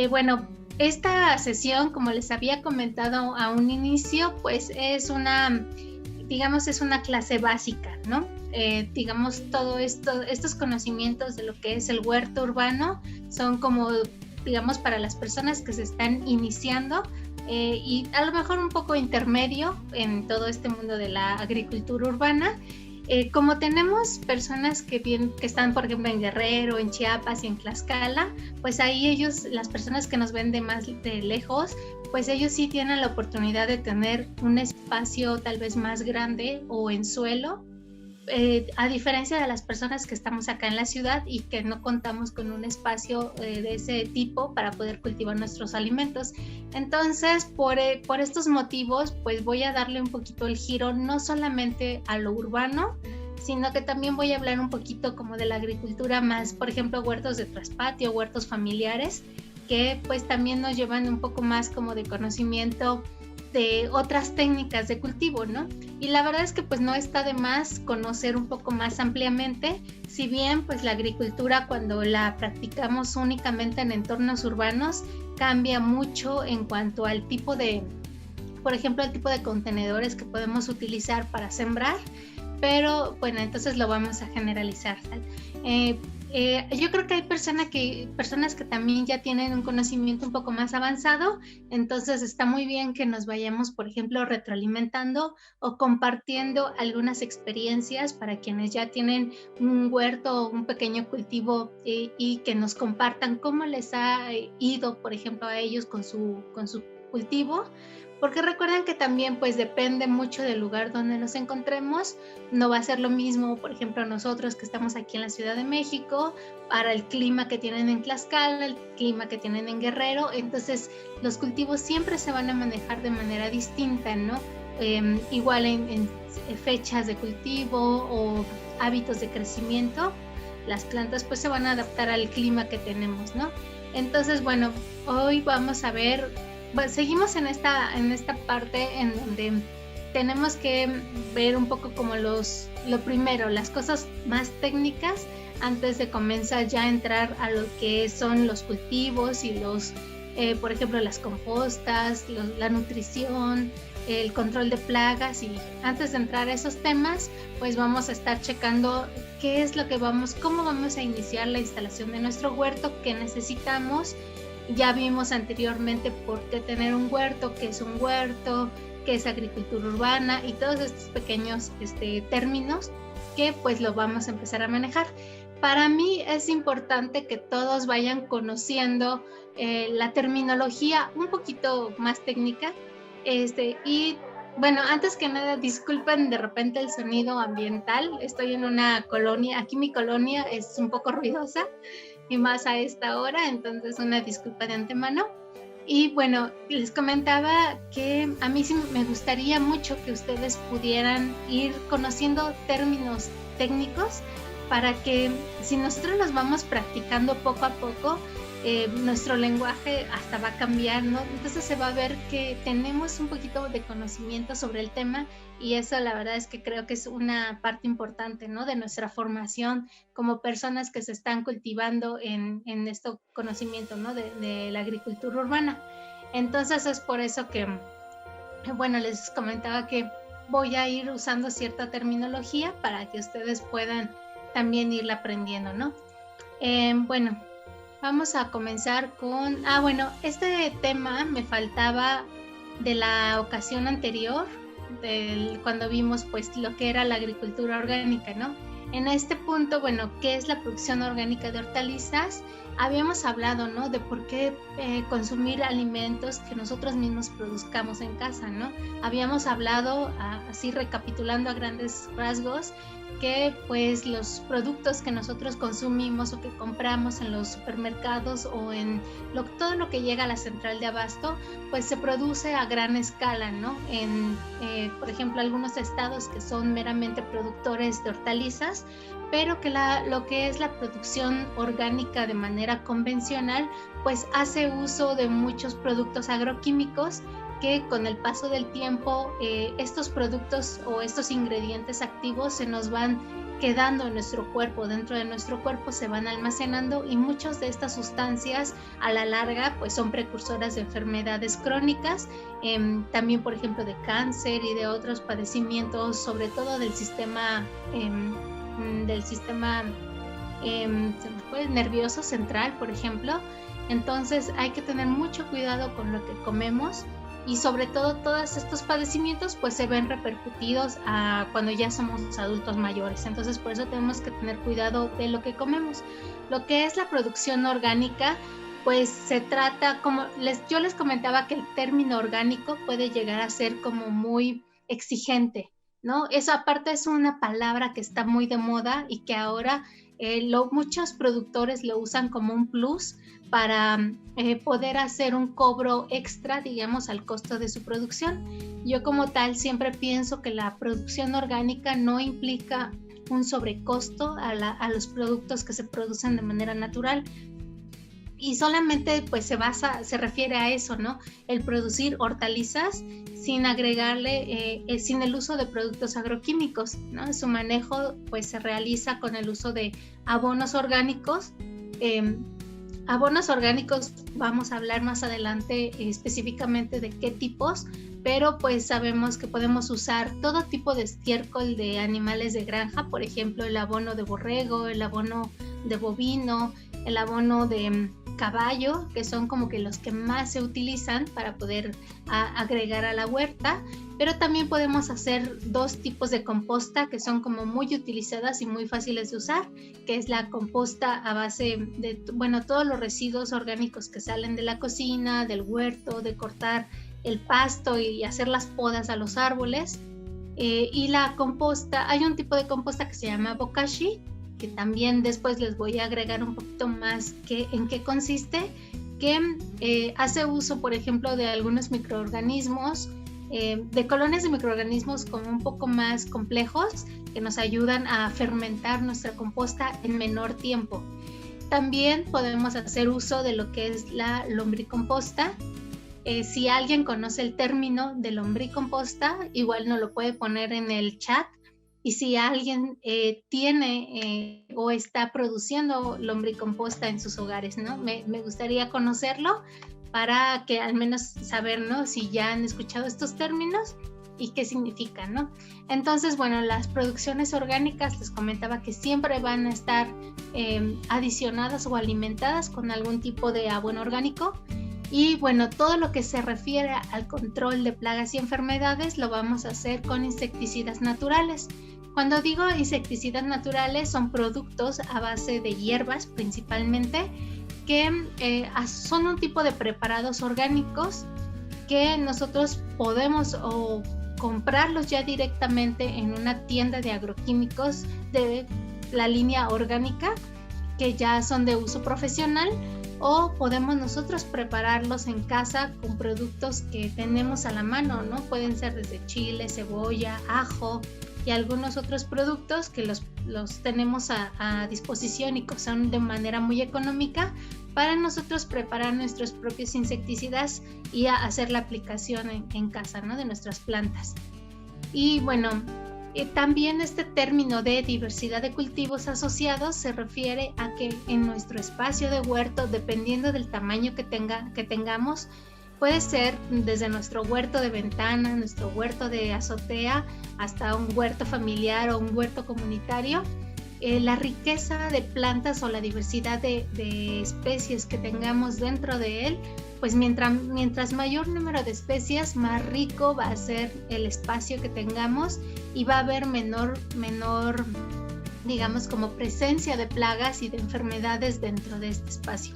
Bueno, esta sesión, como les había comentado a un inicio, pues es una, digamos, es una clase básica, ¿no? Digamos, todo esto, estos conocimientos de lo que es el huerto urbano son como, digamos, para las personas que se están iniciando y a lo mejor un poco intermedio en todo este mundo de la agricultura urbana. Como tenemos personas que están, por ejemplo, en Guerrero, en Chiapas y en Tlaxcala, pues ahí ellos, las personas que nos ven de más de lejos, pues ellos sí tienen la oportunidad de tener un espacio tal vez más grande o en suelo, a diferencia de las personas que estamos acá en la ciudad y que no contamos con un espacio de ese tipo para poder cultivar nuestros alimentos. Entonces, por estos motivos, pues voy a darle un poquito el giro, no solamente a lo urbano, sino que también voy a hablar un poquito como de la agricultura más, por ejemplo, huertos de traspatio, huertos familiares, que pues también nos llevan un poco más como de conocimiento de otras técnicas de cultivo, ¿no? Y la verdad es que pues no está de más conocer un poco más ampliamente, si bien pues la agricultura cuando la practicamos únicamente en entornos urbanos cambia mucho en cuanto al tipo de, por ejemplo, el tipo de contenedores que podemos utilizar para sembrar, pero bueno, entonces lo vamos a generalizar. Yo creo que hay personas que también ya tienen un conocimiento un poco más avanzado, entonces está muy bien que nos vayamos, por ejemplo, retroalimentando o compartiendo algunas experiencias para quienes ya tienen un huerto o un pequeño cultivo y que nos compartan cómo les ha ido, por ejemplo, a ellos con su cultivo. Porque recuerden que también pues depende mucho del lugar donde nos encontremos, no va a ser lo mismo, por ejemplo, nosotros que estamos aquí en la Ciudad de México, para el clima que tienen en Tlaxcala, el clima que tienen en Guerrero, entonces los cultivos siempre se van a manejar de manera distinta, ¿no? Igual en fechas de cultivo o hábitos de crecimiento, las plantas pues se van a adaptar al clima que tenemos, ¿no? Entonces, bueno, hoy vamos a ver, seguimos en esta parte en donde tenemos que ver un poco como lo primero, las cosas más técnicas antes de comenzar ya a entrar a lo que son los cultivos y por ejemplo, las compostas, la nutrición, el control de plagas. Y antes de entrar a esos temas, pues vamos a estar checando qué es lo que cómo vamos a iniciar la instalación de nuestro huerto, qué necesitamos. Ya vimos anteriormente por qué tener un huerto, qué es un huerto, qué es agricultura urbana y todos estos pequeños términos que pues lo vamos a empezar a manejar. Para mí es importante que todos vayan conociendo la terminología un poquito más técnica y bueno, antes que nada, disculpen de repente el sonido ambiental. Estoy en una colonia, aquí mi colonia es un poco ruidosa y más a esta hora, entonces una disculpa de antemano. Y bueno, les comentaba que a mí sí me gustaría mucho que ustedes pudieran ir conociendo términos técnicos para que si nosotros los vamos practicando poco a poco, nuestro lenguaje hasta va a cambiar, ¿no? Entonces se va a ver que tenemos un poquito de conocimiento sobre el tema y eso la verdad es que creo que es una parte importante, ¿no? De nuestra formación como personas que se están cultivando en este conocimiento, ¿no? De la agricultura urbana. Entonces es por eso que, bueno, les comentaba que voy a ir usando cierta terminología para que ustedes puedan también irla aprendiendo, ¿no? Bueno, vamos a comenzar con... bueno, este tema me faltaba de la ocasión anterior, cuando vimos pues lo que era la agricultura orgánica, ¿no? En este punto, bueno, ¿qué es la producción orgánica de hortalizas? Habíamos hablado, ¿no? De por qué consumir alimentos que nosotros mismos produzcamos en casa, ¿no? Habíamos hablado, así recapitulando a grandes rasgos, que pues los productos que nosotros consumimos o que compramos en los supermercados o en todo lo que llega a la central de abasto, pues se produce a gran escala, ¿no? Por ejemplo, algunos estados que son meramente productores de hortalizas, pero que lo que es la producción orgánica de manera convencional, pues hace uso de muchos productos agroquímicos que con el paso del tiempo estos productos o estos ingredientes activos se nos van quedando en nuestro cuerpo, dentro de nuestro cuerpo se van almacenando, y muchas de estas sustancias a la larga pues son precursoras de enfermedades crónicas, también por ejemplo de cáncer y de otros padecimientos, sobre todo del sistema nervioso central, por ejemplo. Entonces hay que tener mucho cuidado con lo que comemos, y sobre todo todos estos padecimientos pues se ven repercutidos cuando ya somos adultos mayores. Entonces por eso tenemos que tener cuidado de lo que comemos. Lo que es la producción orgánica, pues se trata, como yo les comentaba, que el término orgánico puede llegar a ser como muy exigente, ¿no? Eso aparte es una palabra que está muy de moda y que ahora muchos productores lo usan como un plus para poder hacer un cobro extra, digamos, al costo de su producción. Yo como tal siempre pienso que la producción orgánica no implica un sobrecosto a los productos que se producen de manera natural, y solamente pues se refiere a eso, ¿no? El producir hortalizas sin agregarle, sin el uso de productos agroquímicos, ¿no? Su manejo pues se realiza con el uso de abonos orgánicos. Abonos orgánicos vamos a hablar más adelante específicamente de qué tipos, pero pues sabemos que podemos usar todo tipo de estiércol de animales de granja, por ejemplo el abono de borrego, el abono de bovino, el abono de caballo, que son como que los que más se utilizan para poder agregar a la huerta. Pero también podemos hacer dos tipos de composta que son como muy utilizadas y muy fáciles de usar, que es la composta a base de, bueno, todos los residuos orgánicos que salen de la cocina, del huerto, de cortar el pasto y hacer las podas a los árboles. Y la composta, hay un tipo de composta que se llama bokashi, que también después les voy a agregar un poquito más en qué consiste, que hace uso, por ejemplo, de algunos microorganismos, de colonias de microorganismos como un poco más complejos, que nos ayudan a fermentar nuestra composta en menor tiempo. También podemos hacer uso de lo que es la lombricomposta. Si alguien conoce el término de lombricomposta, igual nos lo puede poner en el chat. Y si alguien tiene o está produciendo lombricomposta en sus hogares, ¿no? Me gustaría conocerlo para que al menos saber, ¿no? Si ya han escuchado estos términos y qué significan, ¿no? Entonces, bueno, las producciones orgánicas les comentaba que siempre van a estar adicionadas o alimentadas con algún tipo de abono orgánico. Y bueno, todo lo que se refiere al control de plagas y enfermedades lo vamos a hacer con insecticidas naturales. Cuando digo insecticidas naturales, son productos a base de hierbas principalmente, que son un tipo de preparados orgánicos que nosotros podemos comprarlos ya directamente en una tienda de agroquímicos de la línea orgánica, que ya son de uso profesional, o podemos nosotros prepararlos en casa con productos que tenemos a la mano, ¿no? Pueden ser desde chile, cebolla, ajo y algunos otros productos que los tenemos a disposición y que son de manera muy económica para nosotros preparar nuestros propios insecticidas y hacer la aplicación en casa, ¿no? De nuestras plantas. Y bueno, también este término de diversidad de cultivos asociados se refiere a que en nuestro espacio de huerto, dependiendo del tamaño que tengamos, puede ser desde nuestro huerto de ventana, nuestro huerto de azotea, hasta un huerto familiar o un huerto comunitario. La riqueza de plantas o la diversidad de especies que tengamos dentro de él, pues mientras mayor número de especies, más rico va a ser el espacio que tengamos y va a haber menor, digamos, como presencia de plagas y de enfermedades dentro de este espacio.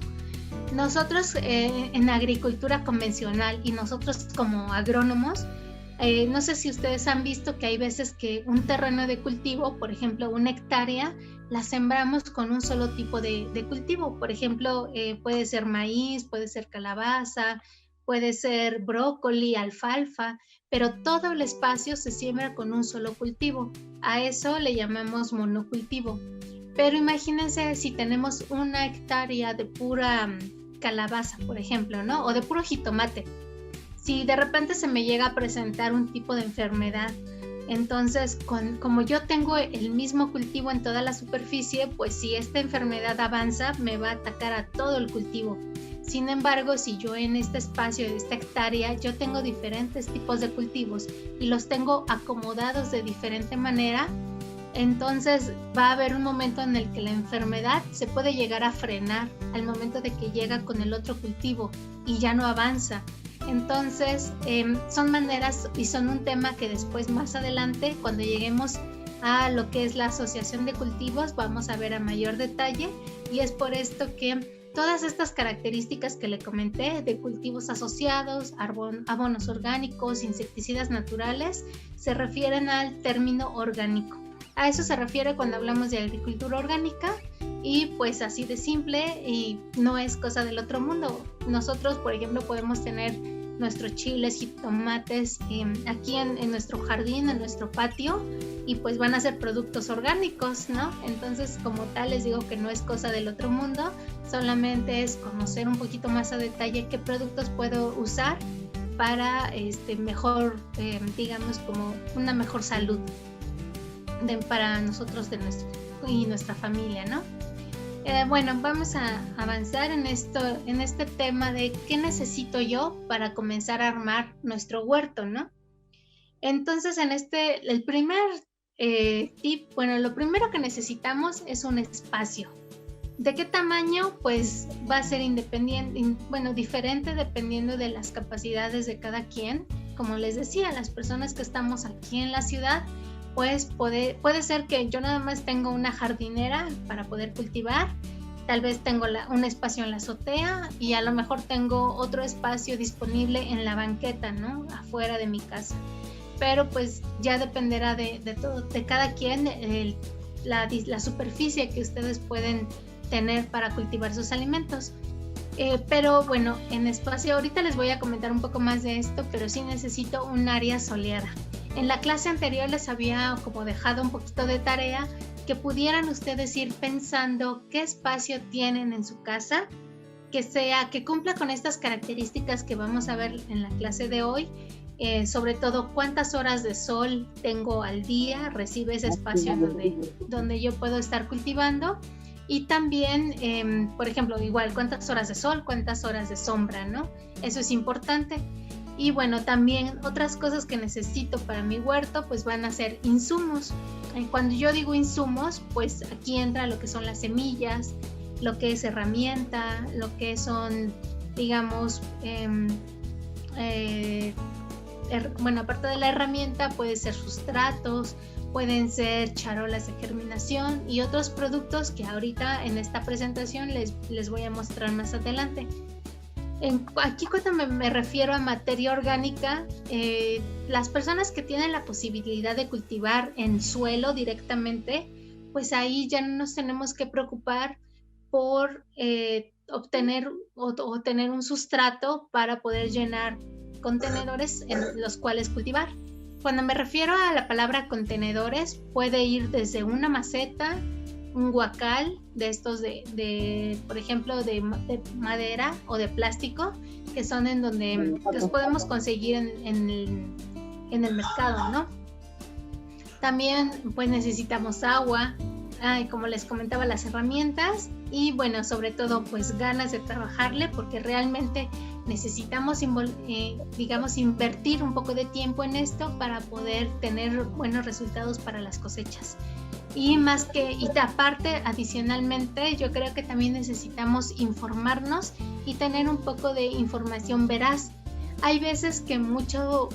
Nosotros en agricultura convencional y nosotros como agrónomos, no sé si ustedes han visto que hay veces que un terreno de cultivo, por ejemplo 1 hectárea, la sembramos con un solo tipo de cultivo. Por ejemplo, puede ser maíz, puede ser calabaza, puede ser brócoli, alfalfa, pero todo el espacio se siembra con un solo cultivo. A eso le llamamos monocultivo. Pero imagínense si tenemos 1 hectárea de pura calabaza, por ejemplo, ¿no? O de puro jitomate. Si de repente se me llega a presentar un tipo de enfermedad Entonces, como yo tengo el mismo cultivo en toda la superficie, pues si esta enfermedad avanza, me va a atacar a todo el cultivo. Sin embargo, si yo en este espacio de esta hectárea, yo tengo diferentes tipos de cultivos y los tengo acomodados de diferente manera, entonces va a haber un momento en el que la enfermedad se puede llegar a frenar al momento de que llega con el otro cultivo y ya no avanza. Entonces son maneras y son un tema que después, más adelante, cuando lleguemos a lo que es la asociación de cultivos, vamos a ver a mayor detalle, y es por esto que todas estas características que le comenté de cultivos asociados, abonos orgánicos, insecticidas naturales, se refieren al término orgánico. A eso se refiere cuando hablamos de agricultura orgánica, y pues así de simple, y no es cosa del otro mundo. Nosotros, por ejemplo, podemos tener nuestros chiles y tomates aquí en nuestro jardín, en nuestro patio, y pues van a ser productos orgánicos, ¿no? Entonces, como tal, les digo que no es cosa del otro mundo, solamente es conocer un poquito más a detalle qué productos puedo usar para mejor, digamos, como una mejor salud para nosotros y nuestra familia, ¿no? Bueno, vamos a avanzar en este tema de qué necesito yo para comenzar a armar nuestro huerto, ¿no? Entonces, el primer tip, bueno, lo primero que necesitamos es un espacio. ¿De qué tamaño? Pues va a ser diferente dependiendo de las capacidades de cada quien. Como les decía, las personas que estamos aquí en la ciudad, pues puede ser que yo nada más tengo una jardinera para poder cultivar, tal vez tengo un espacio en la azotea y a lo mejor tengo otro espacio disponible en la banqueta, ¿no? Afuera de mi casa. Pero pues ya dependerá de cada quien la superficie que ustedes pueden tener para cultivar sus alimentos. Pero bueno, en espacio, ahorita les voy a comentar un poco más de esto, pero sí necesito un área soleada. En la clase anterior les había como dejado un poquito de tarea que pudieran ustedes ir pensando qué espacio tienen en su casa, que cumpla con estas características que vamos a ver en la clase de hoy, sobre todo cuántas horas de sol tengo al día, recibe ese espacio donde yo puedo estar cultivando, y también, por ejemplo, igual cuántas horas de sol, cuántas horas de sombra, ¿no? Eso es importante. Y bueno, también otras cosas que necesito para mi huerto pues van a ser insumos. Cuando yo digo insumos, pues aquí entra lo que son las semillas, lo que es herramienta, lo que son, digamos, bueno, aparte de la herramienta puede ser sustratos, pueden ser charolas de germinación y otros productos que ahorita en esta presentación les voy a mostrar más adelante. Aquí cuando me refiero a materia orgánica, las personas que tienen la posibilidad de cultivar en suelo directamente, pues ahí ya no nos tenemos que preocupar por obtener o tener un sustrato para poder llenar contenedores en los cuales cultivar. Cuando me refiero a la palabra contenedores, puede ir desde una maceta, un guacal de estos por ejemplo, de madera o de plástico, que son en donde los podemos conseguir en el mercado, ¿no? También pues necesitamos agua, como les comentaba, las herramientas y bueno, sobre todo pues ganas de trabajarle, porque realmente necesitamos digamos invertir un poco de tiempo en esto para poder tener buenos resultados para las cosechas. Y aparte, adicionalmente, yo creo que también necesitamos informarnos y tener un poco de información veraz. Hay veces que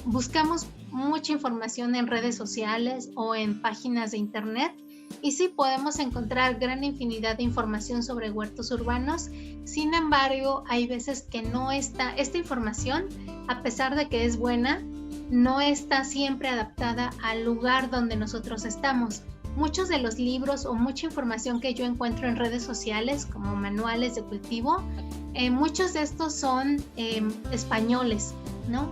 buscamos mucha información en redes sociales o en páginas de internet, y sí podemos encontrar gran infinidad de información sobre huertos urbanos. Sin embargo, hay veces que esta información, a pesar de que es buena, no está siempre adaptada al lugar donde nosotros estamos. Muchos de los libros o mucha información que yo encuentro en redes sociales, como manuales de cultivo, muchos de estos son españoles, ¿no?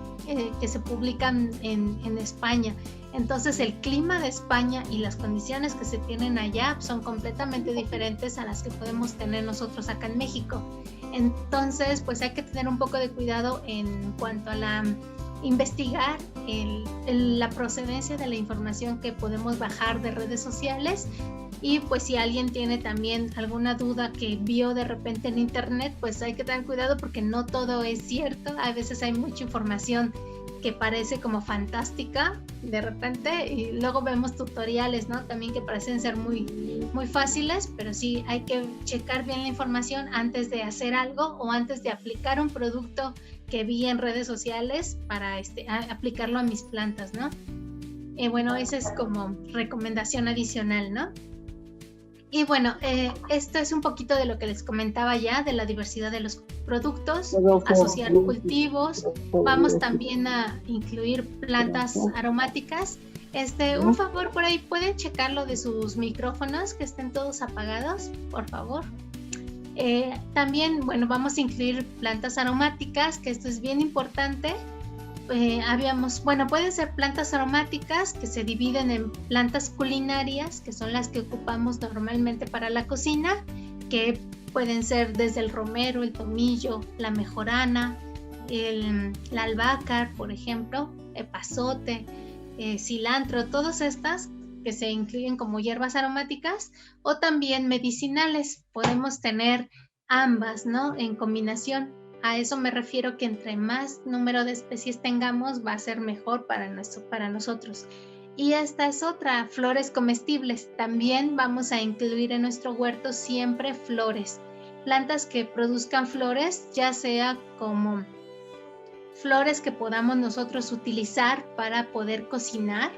Que se publican en España. Entonces el clima de España y las condiciones que se tienen allá son completamente diferentes a las que podemos tener nosotros acá en México. Entonces pues hay que tener un poco de cuidado en cuanto a la investigar la procedencia de la información que podemos bajar de redes sociales. Y pues si alguien tiene también alguna duda que vio de repente en internet, pues hay que tener cuidado porque no todo es cierto. A veces hay mucha información que parece como fantástica de repente, y luego vemos tutoriales, ¿no? También que parecen ser muy, muy fáciles, pero sí hay que checar bien la información antes de hacer algo o antes de aplicar un producto que vi en redes sociales para aplicarlo a mis plantas, ¿no? Bueno, esa es como recomendación adicional, ¿no? Y bueno, esto es un poquito de lo que les comentaba ya, de la diversidad de los productos, asociar cultivos. Vamos también a incluir plantas aromáticas. Un favor por ahí, ¿pueden checar lo de sus micrófonos, que estén todos apagados, por favor? También, bueno, vamos a incluir plantas aromáticas, que esto es bien importante. Pueden ser plantas aromáticas que se dividen en plantas culinarias, que son las que ocupamos normalmente para la cocina, que pueden ser desde el romero, el tomillo, la mejorana, la albahaca, por ejemplo, epazote, cilantro, todas estas que se incluyen como hierbas aromáticas, o también medicinales. Podemos tener ambas, ¿no? En combinación. A eso me refiero, que entre más número de especies tengamos, va a ser mejor para nosotros. Y esta es otra, flores comestibles. También vamos a incluir en nuestro huerto siempre flores. Plantas que produzcan flores, ya sea como flores que podamos nosotros utilizar para poder cocinar,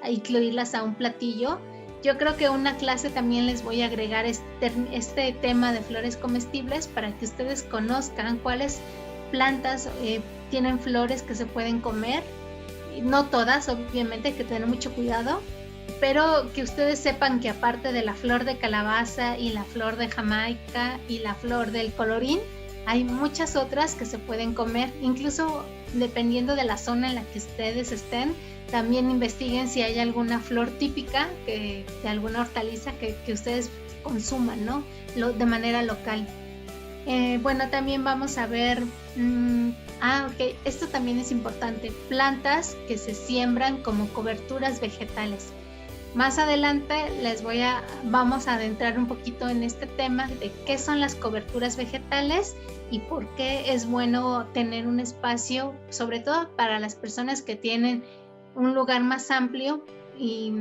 incluirlas a un platillo. Yo creo que una clase también les voy a agregar este tema de flores comestibles para que ustedes conozcan cuáles plantas tienen flores que se pueden comer. No todas, obviamente, hay que tener mucho cuidado, pero que ustedes sepan que aparte de la flor de calabaza y la flor de Jamaica y la flor del colorín, hay muchas otras que se pueden comer, incluso dependiendo de la zona en la que ustedes estén. También investiguen si hay alguna flor típica de alguna hortaliza que ustedes consuman, ¿no? De manera local. Bueno, también vamos a ver, ok, esto también es importante, plantas que se siembran como coberturas vegetales. Más adelante vamos a adentrar un poquito en este tema de qué son las coberturas vegetales y por qué es bueno tener un espacio, sobre todo para las personas que tienen un lugar más amplio, y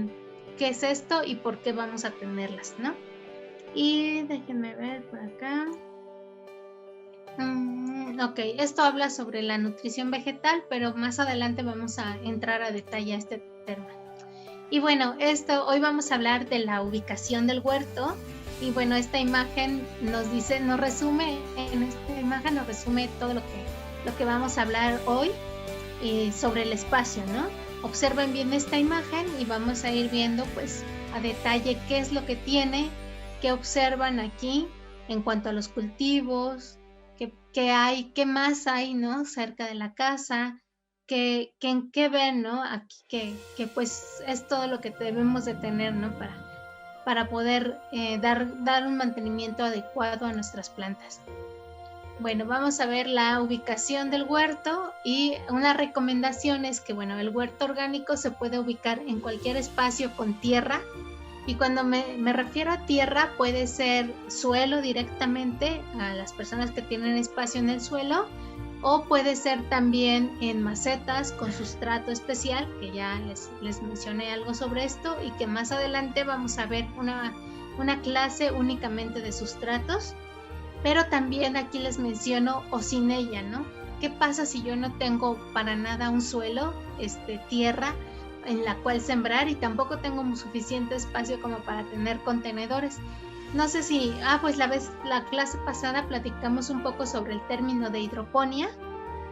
qué es esto y por qué vamos a tenerlas, ¿no? Y déjenme ver por acá. Ok, esto habla sobre la nutrición vegetal, pero más adelante vamos a entrar a detalle a este tema. Y bueno, hoy vamos a hablar de la ubicación del huerto. Y bueno, esta imagen nos resume todo lo que vamos a hablar hoy sobre el espacio, ¿no? Observen bien esta imagen y vamos a ir viendo pues a detalle qué es lo que tiene, qué observan aquí en cuanto a los cultivos, qué más hay, ¿no? Cerca de la casa, qué ven, ¿no? Aquí que pues es todo lo que debemos de tener, ¿no? Para poder dar un mantenimiento adecuado a nuestras plantas. Bueno, vamos a ver la ubicación del huerto, y una recomendación es que, bueno, el huerto orgánico se puede ubicar en cualquier espacio con tierra, y cuando me refiero a tierra puede ser suelo directamente a las personas que tienen espacio en el suelo, o puede ser también en macetas con sustrato especial, que ya les mencioné algo sobre esto y que más adelante vamos a ver una clase únicamente de sustratos. Pero también aquí les menciono o sin ella, ¿no? ¿Qué pasa si yo no tengo para nada un suelo, tierra en la cual sembrar, y tampoco tengo suficiente espacio como para tener contenedores? No sé si, pues la clase pasada platicamos un poco sobre el término de hidroponía,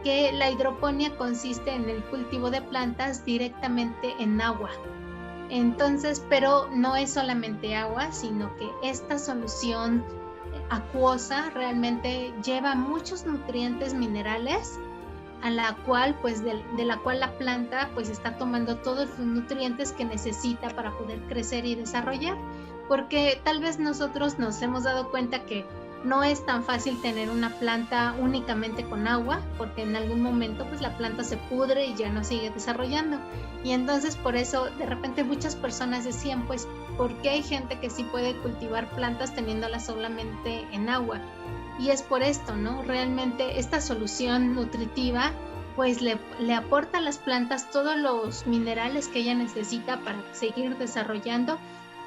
que la hidroponía consiste en el cultivo de plantas directamente en agua. Entonces, pero no es solamente agua, sino que esta solución acuosa realmente lleva muchos nutrientes minerales, a la cual pues de la cual la planta pues está tomando todos los nutrientes que necesita para poder crecer y desarrollar, porque tal vez nosotros nos hemos dado cuenta que no es tan fácil tener una planta únicamente con agua, porque en algún momento pues la planta se pudre y ya no sigue desarrollando. Y entonces por eso de repente muchas personas decían, pues, ¿por qué hay gente que sí puede cultivar plantas teniéndolas solamente en agua? Y es por esto, ¿no? Realmente esta solución nutritiva pues le aporta a las plantas todos los minerales que ella necesita para seguir desarrollando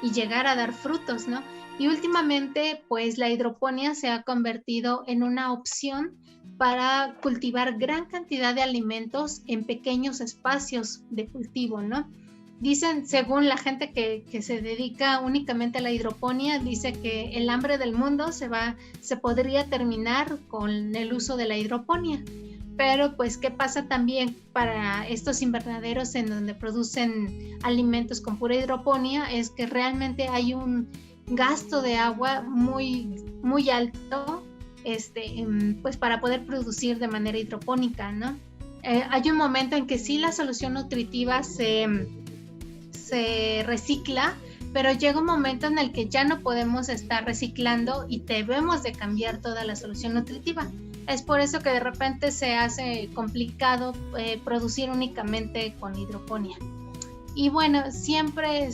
y llegar a dar frutos, ¿no? Y últimamente, pues la hidroponía se ha convertido en una opción para cultivar gran cantidad de alimentos en pequeños espacios de cultivo, ¿no? Dicen, según la gente que se dedica únicamente a la hidroponía, dice que el hambre del mundo se podría terminar con el uso de la hidroponía. Pero pues, ¿qué pasa también para estos invernaderos en donde producen alimentos con pura hidroponía? Es que realmente hay un gasto de agua muy, muy alto, pues para poder producir de manera hidropónica, ¿no? Hay un momento en que sí la solución nutritiva se recicla, pero llega un momento en el que ya no podemos estar reciclando y debemos de cambiar toda la solución nutritiva. Es por eso que de repente se hace complicado producir únicamente con hidroponía. Y bueno, siempre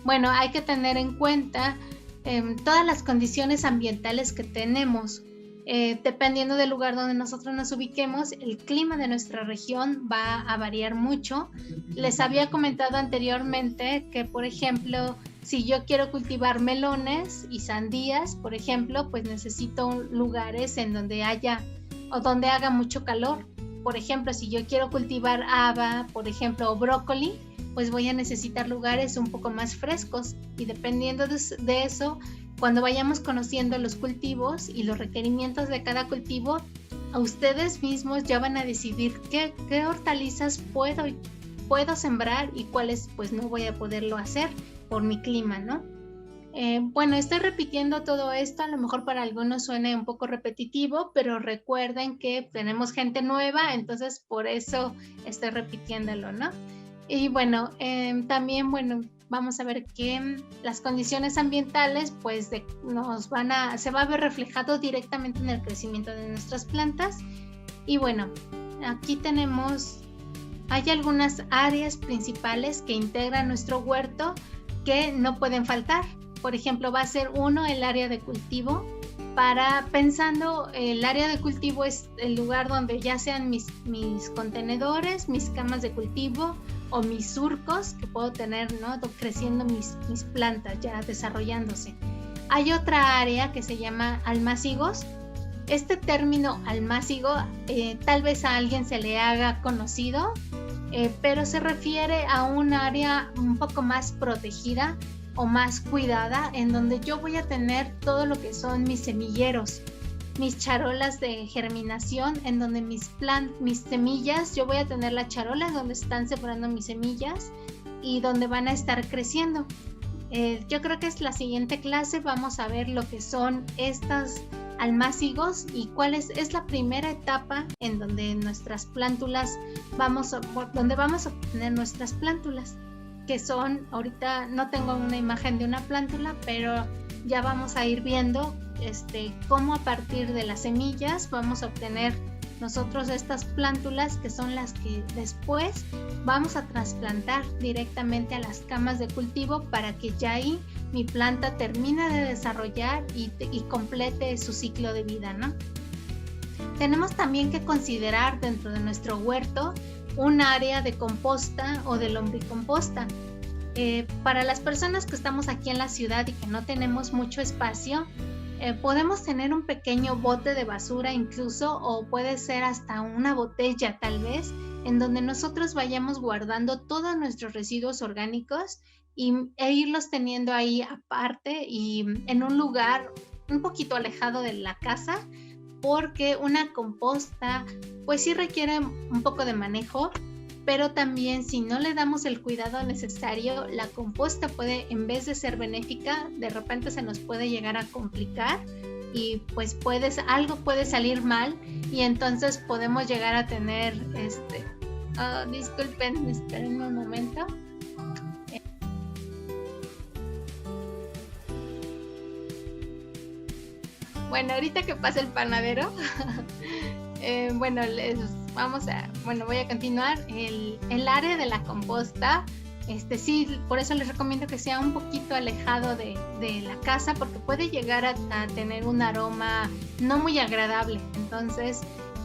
bueno, hay que tener en cuenta todas las condiciones ambientales que tenemos. Dependiendo del lugar donde nosotros nos ubiquemos, el clima de nuestra región va a variar mucho. Les había comentado anteriormente que, por ejemplo, si yo quiero cultivar melones y sandías, por ejemplo, pues necesito lugares en donde haya o donde haga mucho calor. Por ejemplo, si yo quiero cultivar haba, por ejemplo, o brócoli, pues voy a necesitar lugares un poco más frescos, y dependiendo de eso, cuando vayamos conociendo los cultivos y los requerimientos de cada cultivo, a ustedes mismos ya van a decidir qué hortalizas puedo sembrar y cuáles pues no voy a poderlo hacer por mi clima, ¿no? Bueno, estoy repitiendo todo esto, a lo mejor para algunos suene un poco repetitivo, pero recuerden que tenemos gente nueva, entonces por eso estoy repitiéndolo, ¿no? Y bueno, también, bueno, vamos a ver que las condiciones ambientales pues se va a ver reflejado directamente en el crecimiento de nuestras plantas. Y bueno, aquí hay algunas áreas principales que integran nuestro huerto que no pueden faltar. Por ejemplo, va a ser el área de cultivo. Pensando, el área de cultivo es el lugar donde ya sean mis contenedores, mis camas de cultivo o mis surcos que puedo tener, ¿no? Creciendo mis plantas, ya desarrollándose. Hay otra área que se llama almácigos. Este término almácigo tal vez a alguien se le haga conocido, pero se refiere a un área un poco más protegida o más cuidada, en donde yo voy a tener todo lo que son mis semilleros, mis charolas de germinación, en donde mis semillas, yo voy a tener las charolas donde están sembrando mis semillas y donde van a estar creciendo. Yo creo que es la siguiente clase, vamos a ver lo que son estos almácigos y cuál es la primera etapa en donde nuestras plántulas donde vamos a obtener nuestras plántulas, que son, ahorita no tengo una imagen de una plántula, pero ya vamos a ir viendo cómo a partir de las semillas vamos a obtener nosotros estas plántulas, que son las que después vamos a trasplantar directamente a las camas de cultivo para que ya ahí mi planta termine de desarrollar y complete su ciclo de vida, ¿no? Tenemos también que considerar dentro de nuestro huerto un área de composta o de lombricomposta. Para las personas que estamos aquí en la ciudad y que no tenemos mucho espacio, podemos tener un pequeño bote de basura incluso, o puede ser hasta una botella tal vez, en donde nosotros vayamos guardando todos nuestros residuos orgánicos e irlos teniendo ahí aparte y en un lugar un poquito alejado de la casa, porque una composta pues sí requiere un poco de manejo, pero también si no le damos el cuidado necesario, la composta puede, en vez de ser benéfica, de repente se nos puede llegar a complicar y pues algo puede salir mal, y entonces podemos llegar a tener disculpen, espérenme un momento. Bueno, ahorita que pasa el panadero, bueno, voy a continuar. El área de la composta, sí, por eso les recomiendo que sea un poquito alejado de la casa, porque puede llegar a tener un aroma no muy agradable. Entonces,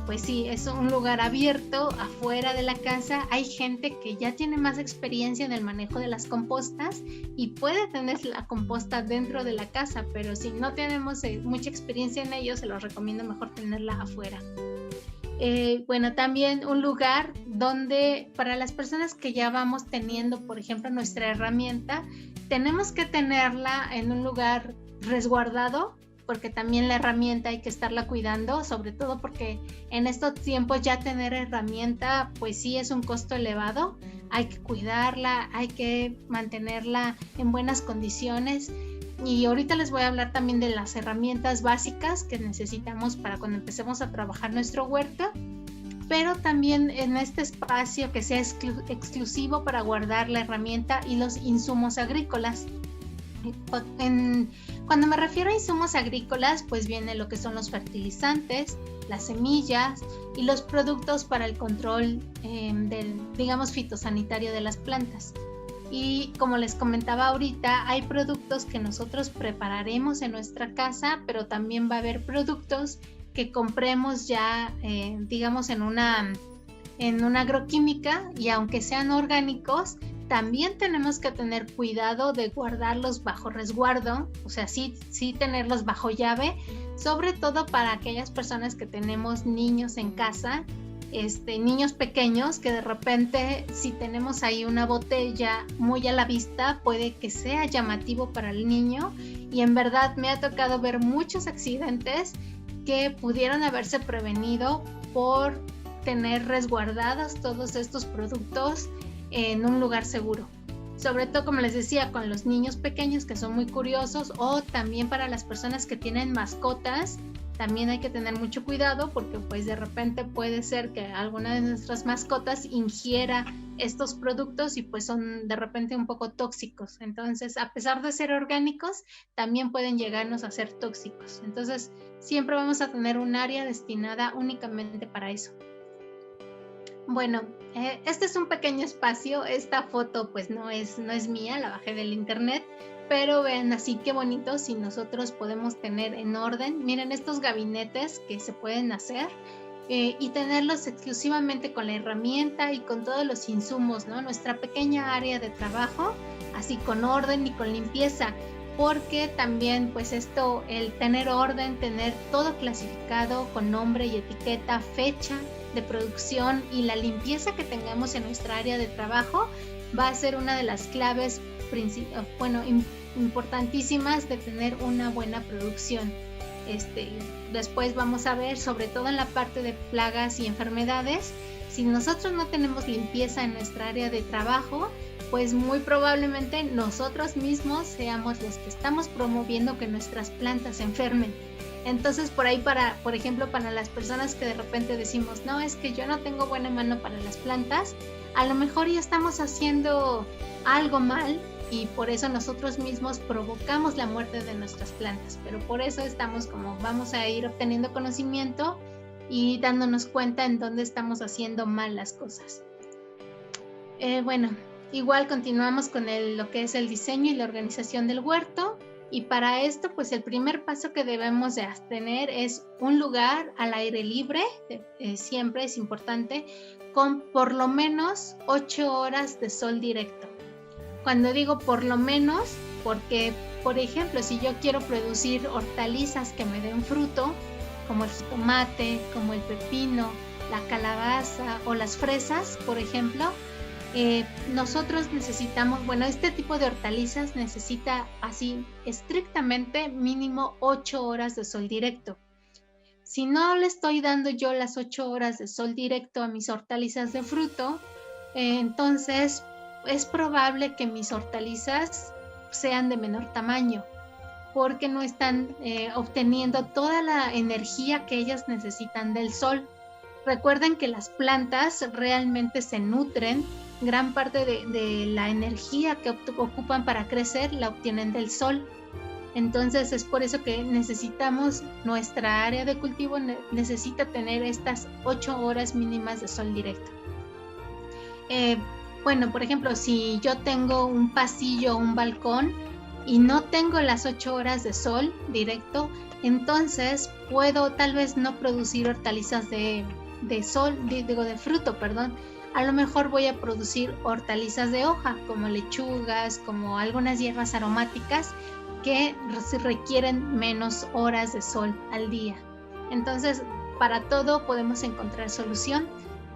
pues sí, es un lugar abierto afuera de la casa. Hay gente que ya tiene más experiencia en el manejo de las compostas y puede tener la composta dentro de la casa, pero si no tenemos mucha experiencia en ello, se los recomiendo mejor tenerla afuera. Bueno, también un lugar donde para las personas que ya vamos teniendo, por ejemplo, nuestra herramienta, tenemos que tenerla en un lugar resguardado, porque también la herramienta hay que estarla cuidando, sobre todo porque en estos tiempos ya tener herramienta pues sí es un costo elevado, hay que cuidarla, hay que mantenerla en buenas condiciones. Y ahorita les voy a hablar también de las herramientas básicas que necesitamos para cuando empecemos a trabajar nuestro huerto, pero también en este espacio que sea exclusivo para guardar la herramienta y los insumos agrícolas. Cuando me refiero a insumos agrícolas, pues viene lo que son los fertilizantes, las semillas y los productos para el control digamos, fitosanitario de las plantas. Y como les comentaba ahorita, hay productos que nosotros prepararemos en nuestra casa, pero también va a haber productos que compremos ya, digamos, en una agroquímica, y aunque sean orgánicos, también tenemos que tener cuidado de guardarlos bajo resguardo, o sea, sí tenerlos bajo llave, sobre todo para aquellas personas que tenemos niños en casa, niños pequeños, que de repente si tenemos ahí una botella muy a la vista, puede que sea llamativo para el niño, y en verdad me ha tocado ver muchos accidentes que pudieron haberse prevenido por tener resguardados todos estos productos en un lugar seguro. Sobre todo, como les decía, con los niños pequeños que son muy curiosos, o también para las personas que tienen mascotas, también hay que tener mucho cuidado, porque pues de repente puede ser que alguna de nuestras mascotas ingiera estos productos y pues son de repente un poco tóxicos. Entonces, a pesar de ser orgánicos, también pueden llegarnos a ser tóxicos. Entonces, siempre vamos a tener un área destinada únicamente para eso. Bueno, este es un pequeño espacio. Esta foto pues no es mía, la bajé del internet, pero vean así qué bonito si nosotros podemos tener en orden. Miren estos gabinetes que se pueden hacer y tenerlos exclusivamente con la herramienta y con todos los insumos, ¿no? Nuestra pequeña área de trabajo, así con orden y con limpieza, porque también pues esto, el tener orden, tener todo clasificado con nombre y etiqueta, fecha de producción y la limpieza que tengamos en nuestra área de trabajo va a ser una de las claves importantísimas de tener una buena producción. Después vamos a ver, sobre todo en la parte de plagas y enfermedades, si nosotros no tenemos limpieza en nuestra área de trabajo, pues muy probablemente nosotros mismos seamos los que estamos promoviendo que nuestras plantas se enfermen. Entonces, por ahí, por ejemplo, para las personas que de repente decimos, no, es que yo no tengo buena mano para las plantas, a lo mejor ya estamos haciendo algo mal y por eso nosotros mismos provocamos la muerte de nuestras plantas. Pero por eso vamos a ir obteniendo conocimiento y dándonos cuenta en dónde estamos haciendo mal las cosas. Bueno, igual continuamos con lo que es el diseño y la organización del huerto. Y para esto, pues el primer paso que debemos de tener es un lugar al aire libre, siempre es importante, con por lo menos 8 horas de sol directo. Cuando digo por lo menos, porque, por ejemplo, si yo quiero producir hortalizas que me den fruto, como el tomate, como el pepino, la calabaza o las fresas, por ejemplo, nosotros necesitamos, este tipo de hortalizas necesita así estrictamente mínimo 8 horas de sol directo. Si no le estoy dando yo las 8 horas de sol directo a mis hortalizas de fruto, entonces es probable que mis hortalizas sean de menor tamaño, porque no están obteniendo toda la energía que ellas necesitan del sol. Recuerden que las plantas realmente se nutren, gran parte de la energía que ocupan para crecer la obtienen del sol. Entonces es por eso que necesitamos, nuestra área de cultivo necesita tener estas 8 horas mínimas de sol directo. Bueno, por ejemplo, si yo tengo un pasillo o un balcón y no tengo las 8 horas de sol directo, entonces puedo tal vez no producir hortalizas de fruto, perdón. A lo mejor voy a producir hortalizas de hoja, como lechugas, como algunas hierbas aromáticas que requieren menos horas de sol al día. Entonces, para todo podemos encontrar solución.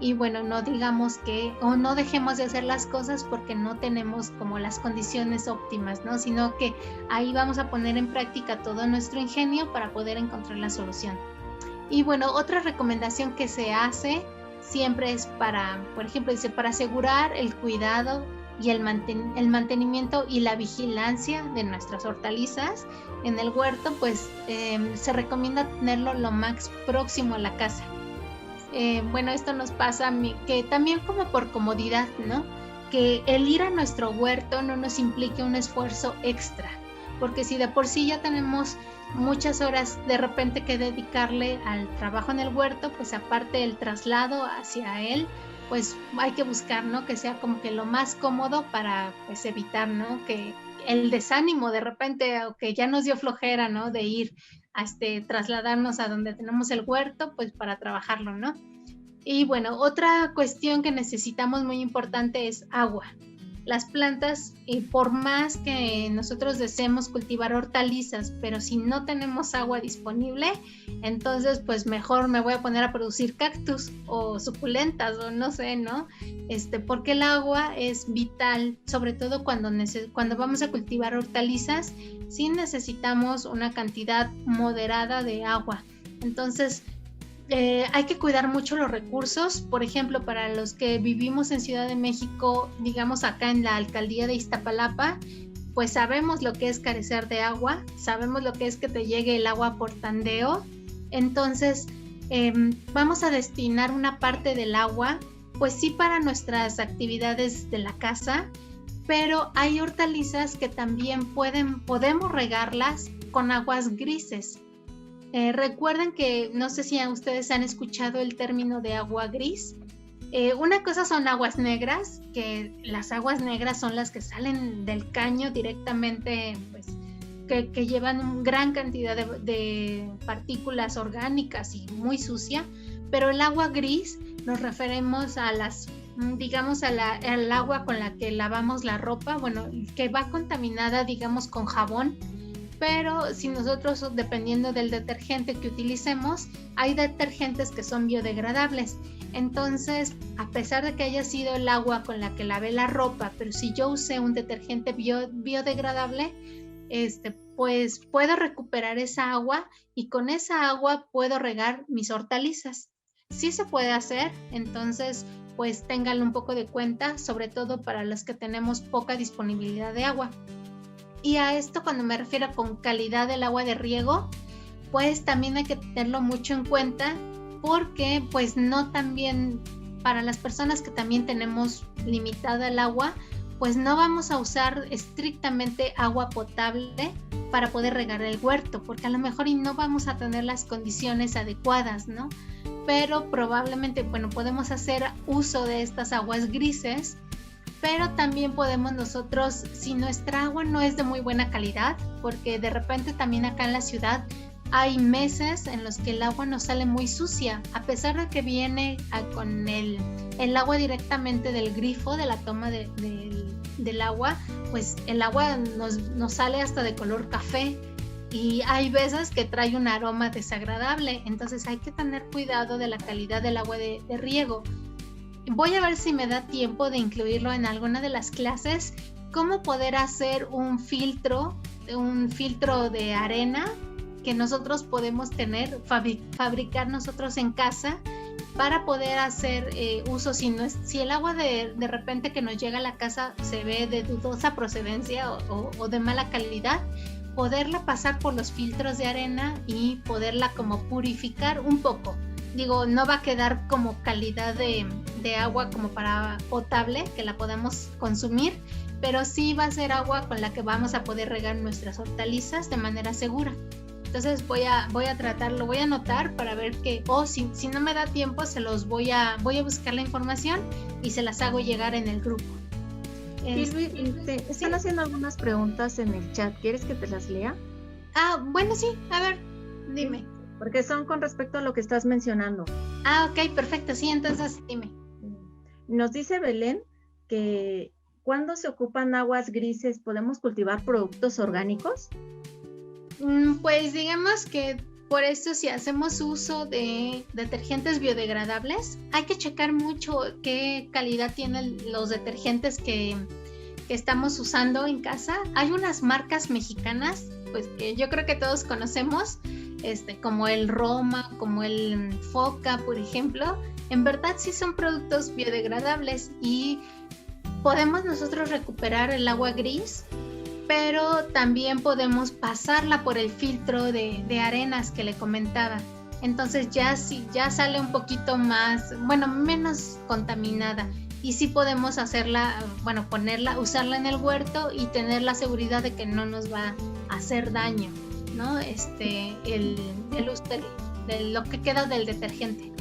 Y bueno, no digamos o no dejemos de hacer las cosas porque no tenemos como las condiciones óptimas, ¿no? Sino que ahí vamos a poner en práctica todo nuestro ingenio para poder encontrar la solución. Y bueno, otra recomendación que se hace siempre es por ejemplo, dice, para asegurar el cuidado y el mantenimiento y la vigilancia de nuestras hortalizas en el huerto, pues se recomienda tenerlo lo más próximo a la casa. Bueno, esto nos pasa que también como por comodidad, ¿no? Que el ir a nuestro huerto no nos implique un esfuerzo extra, porque si de por sí ya tenemos muchas horas de repente que dedicarle al trabajo en el huerto, pues aparte del traslado hacia él, pues hay que buscar, ¿no? Que sea como que lo más cómodo para pues evitar, ¿no? Que el desánimo de repente, o que ya nos dio flojera, ¿no? De ir a trasladarnos a donde tenemos el huerto, pues para trabajarlo, ¿no? Y bueno, otra cuestión que necesitamos muy importante es agua. Las plantas, por más que nosotros deseemos cultivar hortalizas, pero si no tenemos agua disponible, entonces pues mejor me voy a poner a producir cactus o suculentas o no sé, ¿no? Porque el agua es vital, sobre todo cuando vamos a cultivar hortalizas, sí necesitamos una cantidad moderada de agua. Entonces, hay que cuidar mucho los recursos. Por ejemplo, para los que vivimos en Ciudad de México, digamos acá en la alcaldía de Iztapalapa, pues sabemos lo que es carecer de agua, sabemos lo que es que te llegue el agua por tandeo. Entonces, vamos a destinar una parte del agua, pues sí, para nuestras actividades de la casa, pero hay hortalizas que también podemos regarlas con aguas grises. Recuerden que, no sé si ustedes han escuchado el término de agua gris. Una cosa son aguas negras, que las aguas negras son las que salen del caño directamente, pues, que llevan una gran cantidad de partículas orgánicas y muy sucia, pero el agua gris nos referimos a al agua con la que lavamos la ropa, bueno, que va contaminada, digamos, con jabón. Pero si nosotros, dependiendo del detergente que utilicemos, hay detergentes que son biodegradables. Entonces, a pesar de que haya sido el agua con la que lavé la ropa, pero si yo usé un detergente biodegradable, pues puedo recuperar esa agua y con esa agua puedo regar mis hortalizas. Sí se puede hacer, entonces pues ténganlo un poco de cuenta, sobre todo para los que tenemos poca disponibilidad de agua. Y a esto, cuando me refiero con calidad del agua de riego, pues también hay que tenerlo mucho en cuenta, porque pues no también, para las personas que también tenemos limitada el agua, pues no vamos a usar estrictamente agua potable para poder regar el huerto, porque a lo mejor no vamos a tener las condiciones adecuadas, ¿no? Pero probablemente, bueno, podemos hacer uso de estas aguas grises, pero también podemos nosotros, si nuestra agua no es de muy buena calidad, porque de repente también acá en la ciudad hay meses en los que el agua nos sale muy sucia, a pesar de que viene con el agua directamente del grifo, de la toma del agua, pues el agua nos sale hasta de color café y hay veces que trae un aroma desagradable. Entonces hay que tener cuidado de la calidad del agua de riego. Voy a ver si me da tiempo de incluirlo en alguna de las clases, cómo poder hacer un filtro de arena que nosotros podemos fabricar nosotros en casa para poder hacer uso. Si el agua de repente que nos llega a la casa se ve de dudosa procedencia o de mala calidad, poderla pasar por los filtros de arena y poderla como purificar un poco. Digo, no va a quedar como calidad de agua como para potable, que la podamos consumir, pero sí va a ser agua con la que vamos a poder regar nuestras hortalizas de manera segura. Entonces voy a tratarlo, voy a anotar para ver que, si no me da tiempo, voy a buscar la información y se las hago llegar en el grupo. Están haciendo algunas preguntas en el chat, ¿quieres que te las lea? Bueno, sí, a ver, dime. Porque son con respecto a lo que estás mencionando. Ok, perfecto, sí, entonces dime. Nos dice Belén que cuando se ocupan aguas grises, ¿podemos cultivar productos orgánicos? Pues digamos que por eso, si hacemos uso de detergentes biodegradables, hay que checar mucho qué calidad tienen los detergentes que estamos usando en casa. Hay unas marcas mexicanas, pues que yo creo que todos conocemos, como el Roma, como el Foca, por ejemplo. En verdad sí son productos biodegradables y podemos nosotros recuperar el agua gris, pero también podemos pasarla por el filtro de arenas que le comentaba. Entonces ya sale un poquito menos contaminada. Y sí podemos usarla en el huerto y tener la seguridad de que no nos va a hacer daño, ¿no? El uso de lo que queda del detergente.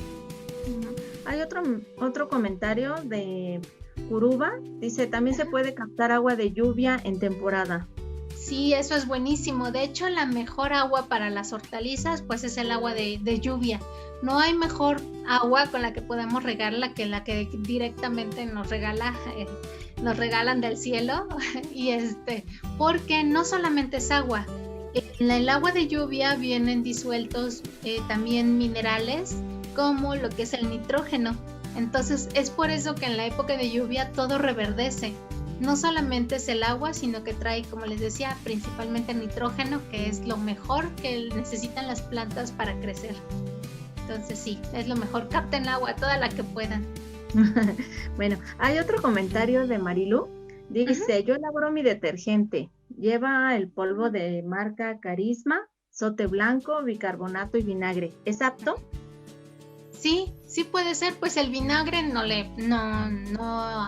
Hay otro comentario de Curuba, dice, también se puede captar agua de lluvia en temporada. Sí, eso es buenísimo. De hecho, la mejor agua para las hortalizas, pues es el agua de lluvia. No hay mejor agua con la que podemos regarla que la que directamente nos regalan del cielo. Y porque no solamente es agua. En el agua de lluvia vienen disueltos también minerales, como lo que es el nitrógeno. Entonces es por eso que en la época de lluvia todo reverdece. No solamente es el agua, sino que trae, como les decía, principalmente el nitrógeno, que es lo mejor que necesitan las plantas para crecer. Entonces sí, es lo mejor. Capten agua, toda la que puedan. Bueno, hay otro comentario de Marilu. Dice, yo elaboro mi detergente. Lleva el polvo de marca Carisma, zote blanco, bicarbonato y vinagre. ¿Es apto? Sí puede ser, pues el vinagre no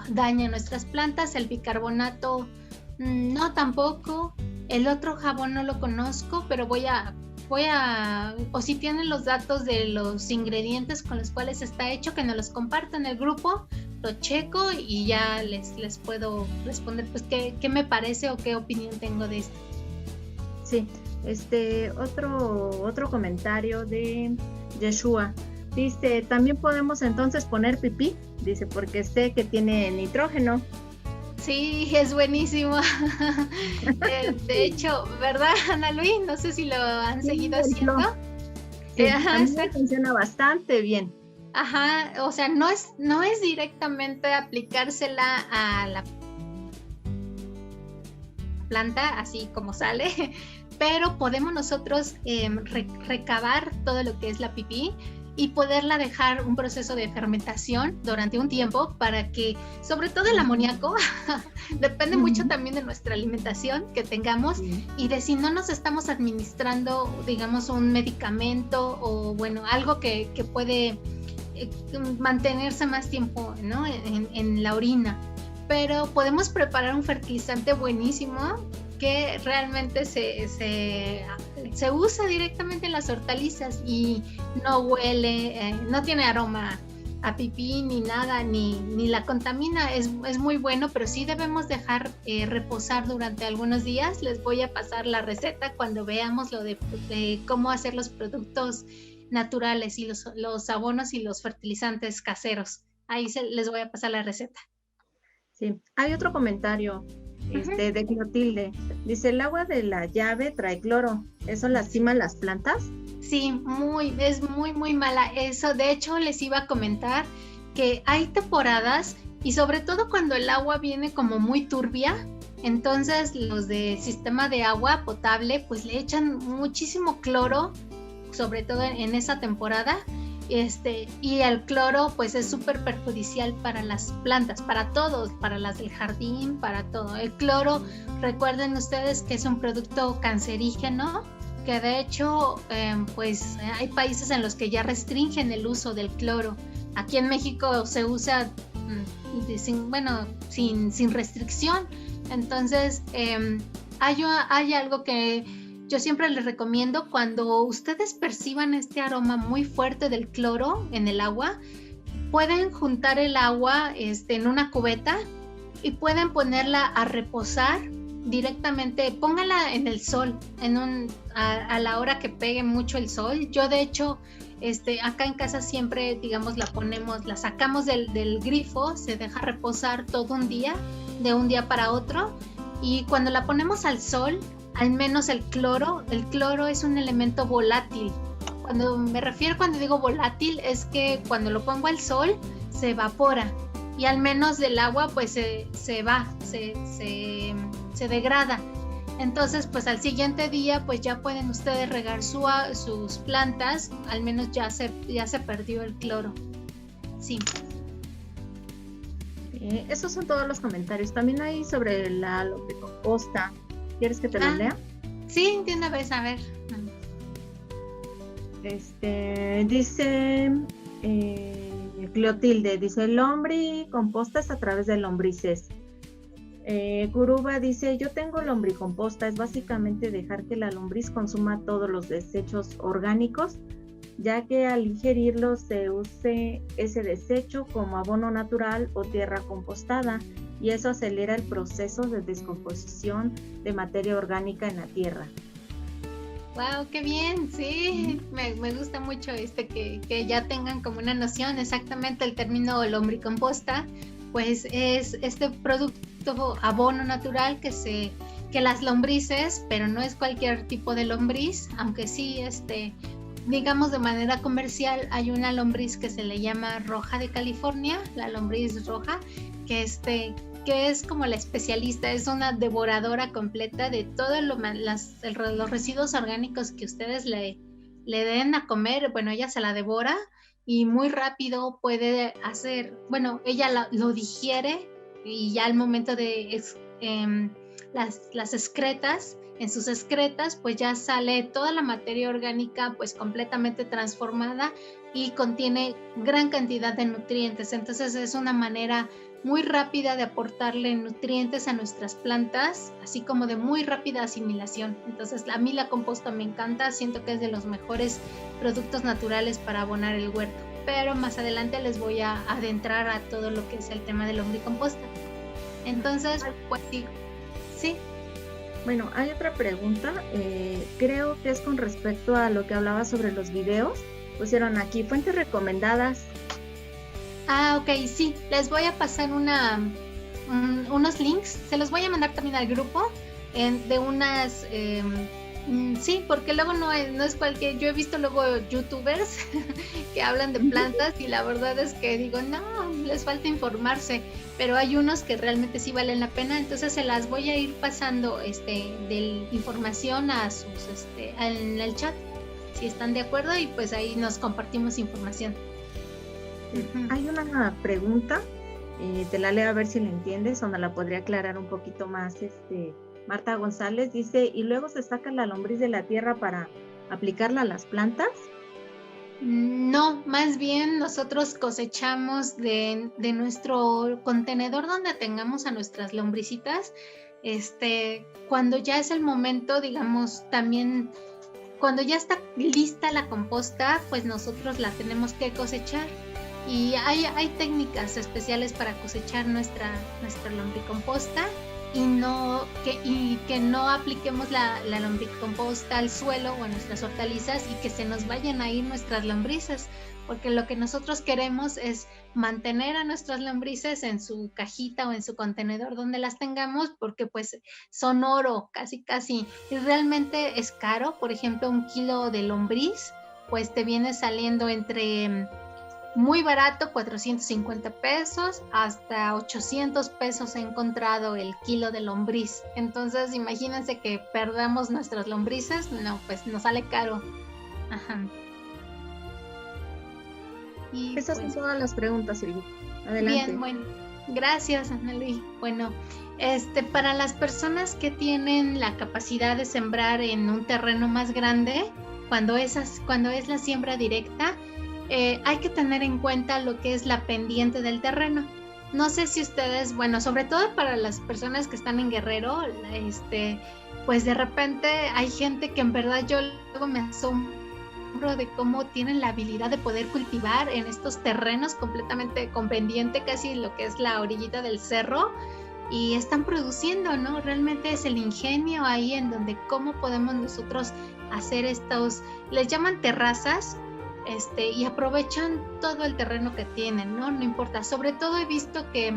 daña nuestras plantas, el bicarbonato no tampoco, el otro jabón no lo conozco, pero o si tienen los datos de los ingredientes con los cuales está hecho, que nos los compartan en el grupo, lo checo y ya les puedo responder pues qué me parece o qué opinión tengo de esto. Sí, otro comentario de Yeshua. Dice, también podemos entonces poner pipí, dice, porque sé que tiene nitrógeno. Sí, es buenísimo. De hecho, ¿verdad, Ana Luis? No sé si lo han seguido haciendo. Sí, a mí me funciona bastante bien. Ajá, o sea, no es directamente aplicársela a la planta, así como sale, pero podemos nosotros recabar todo lo que es la pipí y poderla dejar un proceso de fermentación durante un tiempo para que, sobre todo el amoníaco, depende mucho también de nuestra alimentación que tengamos y de si no nos estamos administrando, digamos, un medicamento o, algo que puede mantenerse más tiempo, ¿no? en la orina. Pero podemos preparar un fertilizante buenísimo que realmente se usa directamente en las hortalizas y no huele, no tiene aroma a pipí ni nada, ni la contamina, es muy bueno, pero sí debemos dejar reposar durante algunos días. Les voy a pasar la receta cuando veamos lo de cómo hacer los productos naturales y los abonos y los fertilizantes caseros. Ahí les voy a pasar la receta. Sí, hay otro comentario de Clotilde. Dice, el agua de la llave trae cloro. ¿Eso lastima las plantas? Sí, es muy mala eso. De hecho, les iba a comentar que hay temporadas y sobre todo cuando el agua viene como muy turbia, entonces los de sistema de agua potable pues le echan muchísimo cloro, sobre todo en esa temporada. Y el cloro pues es súper perjudicial para las plantas, para todos, para las del jardín, para todo. El cloro, recuerden ustedes que es un producto cancerígeno, que de hecho pues hay países en los que ya restringen el uso del cloro. Aquí en México se usa sin restricción, Entonces, hay algo que yo siempre les recomiendo: cuando ustedes perciban este aroma muy fuerte del cloro en el agua, pueden juntar el agua en una cubeta y pueden ponerla a reposar directamente. Póngala en el sol, a la hora que pegue mucho el sol. Yo, de hecho, acá en casa siempre, digamos, la sacamos del grifo, se deja reposar todo un día, de un día para otro, y cuando la ponemos al sol, al menos el cloro es un elemento volátil. Cuando digo volátil, es que cuando lo pongo al sol se evapora, y al menos del agua pues se degrada. Entonces, pues al siguiente día pues ya pueden ustedes regar sus plantas, al menos ya se perdió el cloro. Sí. Esos son todos los comentarios. También hay sobre la lombricomposta. ¿Quieres que te lo lea? Sí, de una vez, a ver. Dice Clotilde, dice: lombricomposta es a través de lombrices. Guruba dice: yo tengo lombricomposta, es básicamente dejar que la lombriz consuma todos los desechos orgánicos, ya que al ingerirlos se use ese desecho como abono natural o tierra compostada, y eso acelera el proceso de descomposición de materia orgánica en la tierra. ¡Wow! ¡Qué bien! Sí, me gusta mucho que ya tengan como una noción. Exactamente, el término lombricomposta pues es este producto abono natural que las lombrices, pero no es cualquier tipo de lombriz, aunque sí, digamos, de manera comercial hay una lombriz que se le llama roja de California, la lombriz roja, que es como la especialista, es una devoradora completa de todos los residuos orgánicos que ustedes le den a comer. Bueno, ella se la devora y muy rápido puede hacer, bueno, ella lo digiere, y ya al momento de las excretas, en sus excretas pues ya sale toda la materia orgánica pues completamente transformada y contiene gran cantidad de nutrientes. Entonces es una manera muy rápida de aportarle nutrientes a nuestras plantas, así como de muy rápida asimilación. Entonces a mí la composta me encanta, siento que es de los mejores productos naturales para abonar el huerto, pero más adelante les voy a adentrar a todo lo que es el tema de lombricomposta. Entonces, pues sí. Bueno, hay otra pregunta, creo que es con respecto a lo que hablaba sobre los videos. Pusieron aquí fuentes recomendadas. Ok, sí, les voy a pasar unos links, se los voy a mandar también al grupo de unas, sí, porque luego no es cualquier, yo he visto luego youtubers que hablan de plantas y la verdad es que digo, no, les falta informarse, pero hay unos que realmente sí valen la pena. Entonces se las voy a ir pasando de información a en el chat, si están de acuerdo, y pues ahí nos compartimos información. Hay una pregunta, te la leo a ver si la entiendes o me la podría aclarar un poquito más. Marta González dice: ¿y luego se saca la lombriz de la tierra para aplicarla a las plantas? No, más bien nosotros cosechamos de nuestro contenedor donde tengamos a nuestras lombricitas. Cuando ya es el momento, digamos, también cuando ya está lista la composta, pues nosotros la tenemos que cosechar. Y hay técnicas especiales para cosechar nuestra lombricomposta y que no apliquemos la lombricomposta al suelo o a nuestras hortalizas y que se nos vayan a ir nuestras lombrices, porque lo que nosotros queremos es mantener a nuestras lombrices en su cajita o en su contenedor donde las tengamos, porque pues son oro, casi, y realmente es caro. Por ejemplo, 1 kilo de lombriz pues te viene saliendo entre muy barato, 450 pesos, hasta 800 pesos he encontrado el kilo de lombriz. Entonces, imagínense que perdamos nuestras lombrices, no, pues nos sale caro. Ajá. Y esas son todas las preguntas, Silvia. Adelante. Bien, bueno, gracias, Ana Luis. Bueno, para las personas que tienen la capacidad de sembrar en un terreno más grande, cuando es la siembra directa, hay que tener en cuenta lo que es la pendiente del terreno. No sé si ustedes, bueno, sobre todo para las personas que están en Guerrero, pues de repente hay gente que en verdad yo luego me asombro de cómo tienen la habilidad de poder cultivar en estos terrenos completamente con pendiente, casi lo que es la orillita del cerro, y están produciendo, ¿no? Realmente es el ingenio ahí en donde cómo podemos nosotros hacer estos, les llaman terrazas, y aprovechan todo el terreno que tienen, ¿no? No importa. Sobre todo he visto que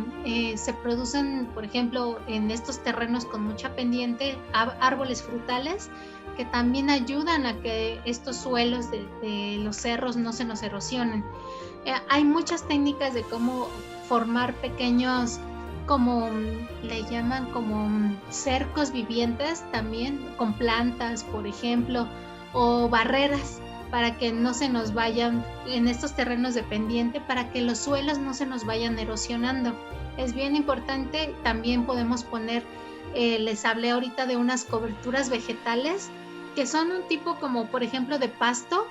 se producen, por ejemplo, en estos terrenos con mucha pendiente, árboles frutales que también ayudan a que estos suelos de los cerros no se nos erosionen. Hay muchas técnicas de cómo formar pequeños, como le llaman, como cercos vivientes también, con plantas, por ejemplo, o barreras para que no se nos vayan en estos terrenos de pendiente, para que los suelos no se nos vayan erosionando. Es bien importante. También podemos poner, les hablé ahorita de unas coberturas vegetales, que son un tipo como, por ejemplo, de pasto,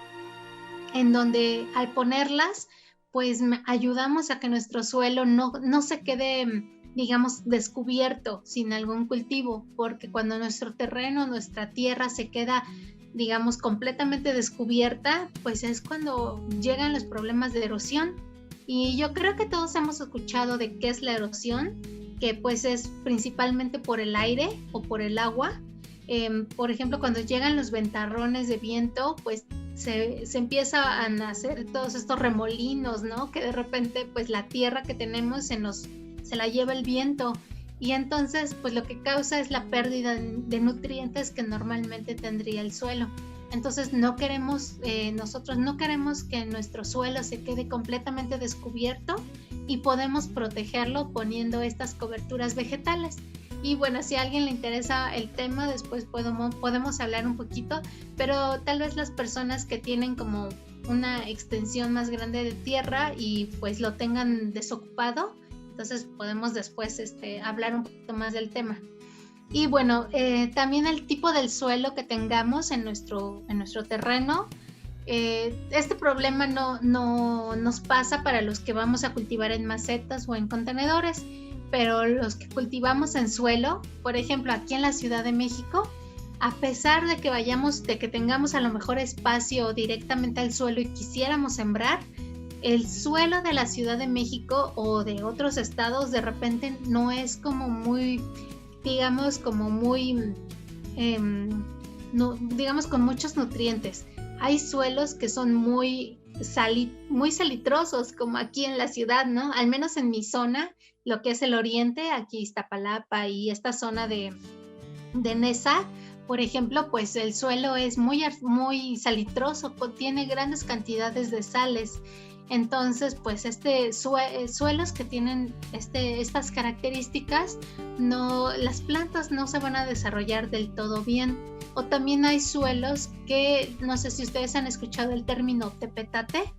en donde al ponerlas, pues ayudamos a que nuestro suelo no se quede, digamos, descubierto sin algún cultivo, porque cuando nuestro terreno, nuestra tierra se queda, digamos, completamente descubierta, pues es cuando llegan los problemas de erosión. Y yo creo que todos hemos escuchado de qué es la erosión, que pues es principalmente por el aire o por el agua. Por ejemplo, cuando llegan los ventarrones de viento, pues se empieza a hacer todos estos remolinos, ¿no? Que de repente pues la tierra que tenemos se la lleva el viento, y entonces pues lo que causa es la pérdida de nutrientes que normalmente tendría el suelo. Entonces nosotros no queremos que nuestro suelo se quede completamente descubierto, y podemos protegerlo poniendo estas coberturas vegetales. Y bueno, si a alguien le interesa el tema, después podemos hablar un poquito, pero tal vez las personas que tienen como una extensión más grande de tierra y pues lo tengan desocupado, entonces podemos después hablar un poquito más del tema. Y bueno, también el tipo del suelo que tengamos en nuestro terreno. Este problema no nos pasa para los que vamos a cultivar en macetas o en contenedores, pero los que cultivamos en suelo, por ejemplo, aquí en la Ciudad de México, a pesar de que tengamos a lo mejor espacio directamente al suelo y quisiéramos sembrar, el suelo de la Ciudad de México o de otros estados de repente no es como muy, digamos, como muy, no, digamos, con muchos nutrientes. Hay suelos que son muy salitrosos, como aquí en la ciudad, ¿no? Al menos en mi zona, lo que es el oriente, aquí Iztapalapa y esta zona de Nesa, por ejemplo, pues el suelo es muy salitroso, tiene grandes cantidades de sales. Entonces, pues suelos que tienen estas características, las plantas no se van a desarrollar del todo bien. O también hay suelos que, no sé si ustedes han escuchado el término tepetate,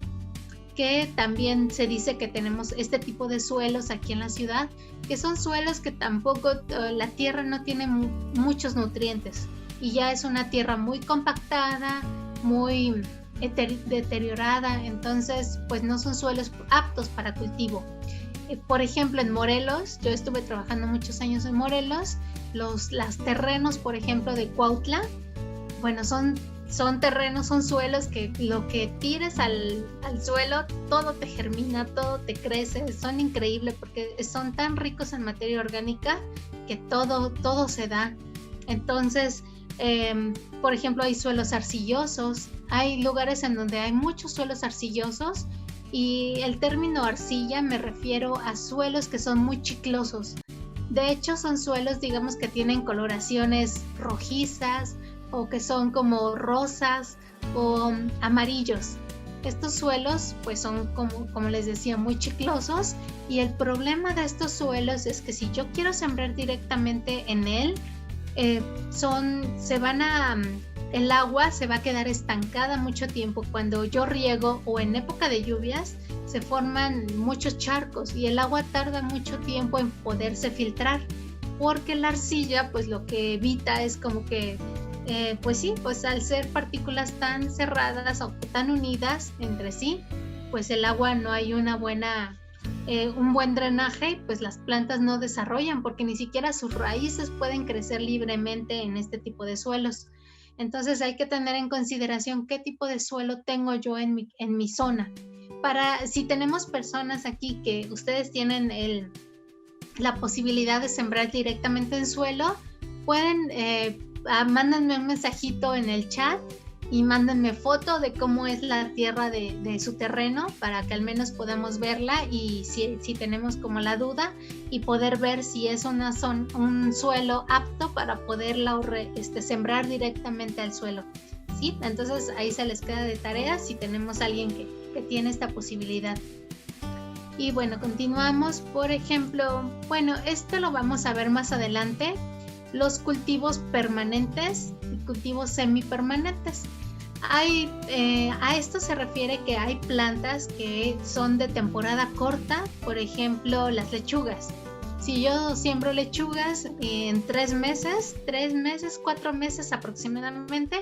que también se dice que tenemos este tipo de suelos aquí en la ciudad, que son suelos que tampoco, la tierra no tiene muchos nutrientes, y ya es una tierra muy compactada, muy deteriorada, entonces pues no son suelos aptos para cultivo. Por ejemplo, en Morelos, yo estuve trabajando muchos años en Morelos, los terrenos, por ejemplo, de Cuautla, bueno, son terrenos, son suelos que lo que tires al suelo, todo te germina, todo te crece, son increíbles porque son tan ricos en materia orgánica que todo se da. Entonces, por ejemplo, hay suelos arcillosos, hay lugares en donde hay muchos suelos arcillosos, y el término arcilla me refiero a suelos que son muy chiclosos. De hecho, son suelos, digamos, que tienen coloraciones rojizas o que son como rosas o amarillos. Estos suelos pues son como les decía, muy chiclosos, y el problema de estos suelos es que si yo quiero sembrar directamente en él, el agua se va a quedar estancada mucho tiempo. Cuando yo riego o en época de lluvias se forman muchos charcos y el agua tarda mucho tiempo en poderse filtrar, porque la arcilla pues lo que evita es como que pues al ser partículas tan cerradas o tan unidas entre sí, pues el agua no hay una buena un buen drenaje, pues las plantas no desarrollan porque ni siquiera sus raíces pueden crecer libremente en este tipo de suelos. Entonces hay que tener en consideración qué tipo de suelo tengo yo en mi zona. Para si tenemos personas aquí que ustedes tienen la posibilidad de sembrar directamente en suelo, pueden mándenme un mensajito en el chat y mándenme foto de cómo es la tierra de su terreno para que al menos podamos verla y si tenemos como la duda y poder ver si es un suelo apto para poderla sembrar directamente al suelo, ¿sí? Entonces ahí se les queda de tarea si tenemos a alguien que tiene esta posibilidad. Y bueno, continuamos. Por ejemplo, bueno, esto lo vamos a ver más adelante, los cultivos permanentes y cultivos semipermanentes. A esto se refiere que hay plantas que son de temporada corta, por ejemplo, las lechugas. Si yo siembro lechugas en 3 meses, 4 meses aproximadamente,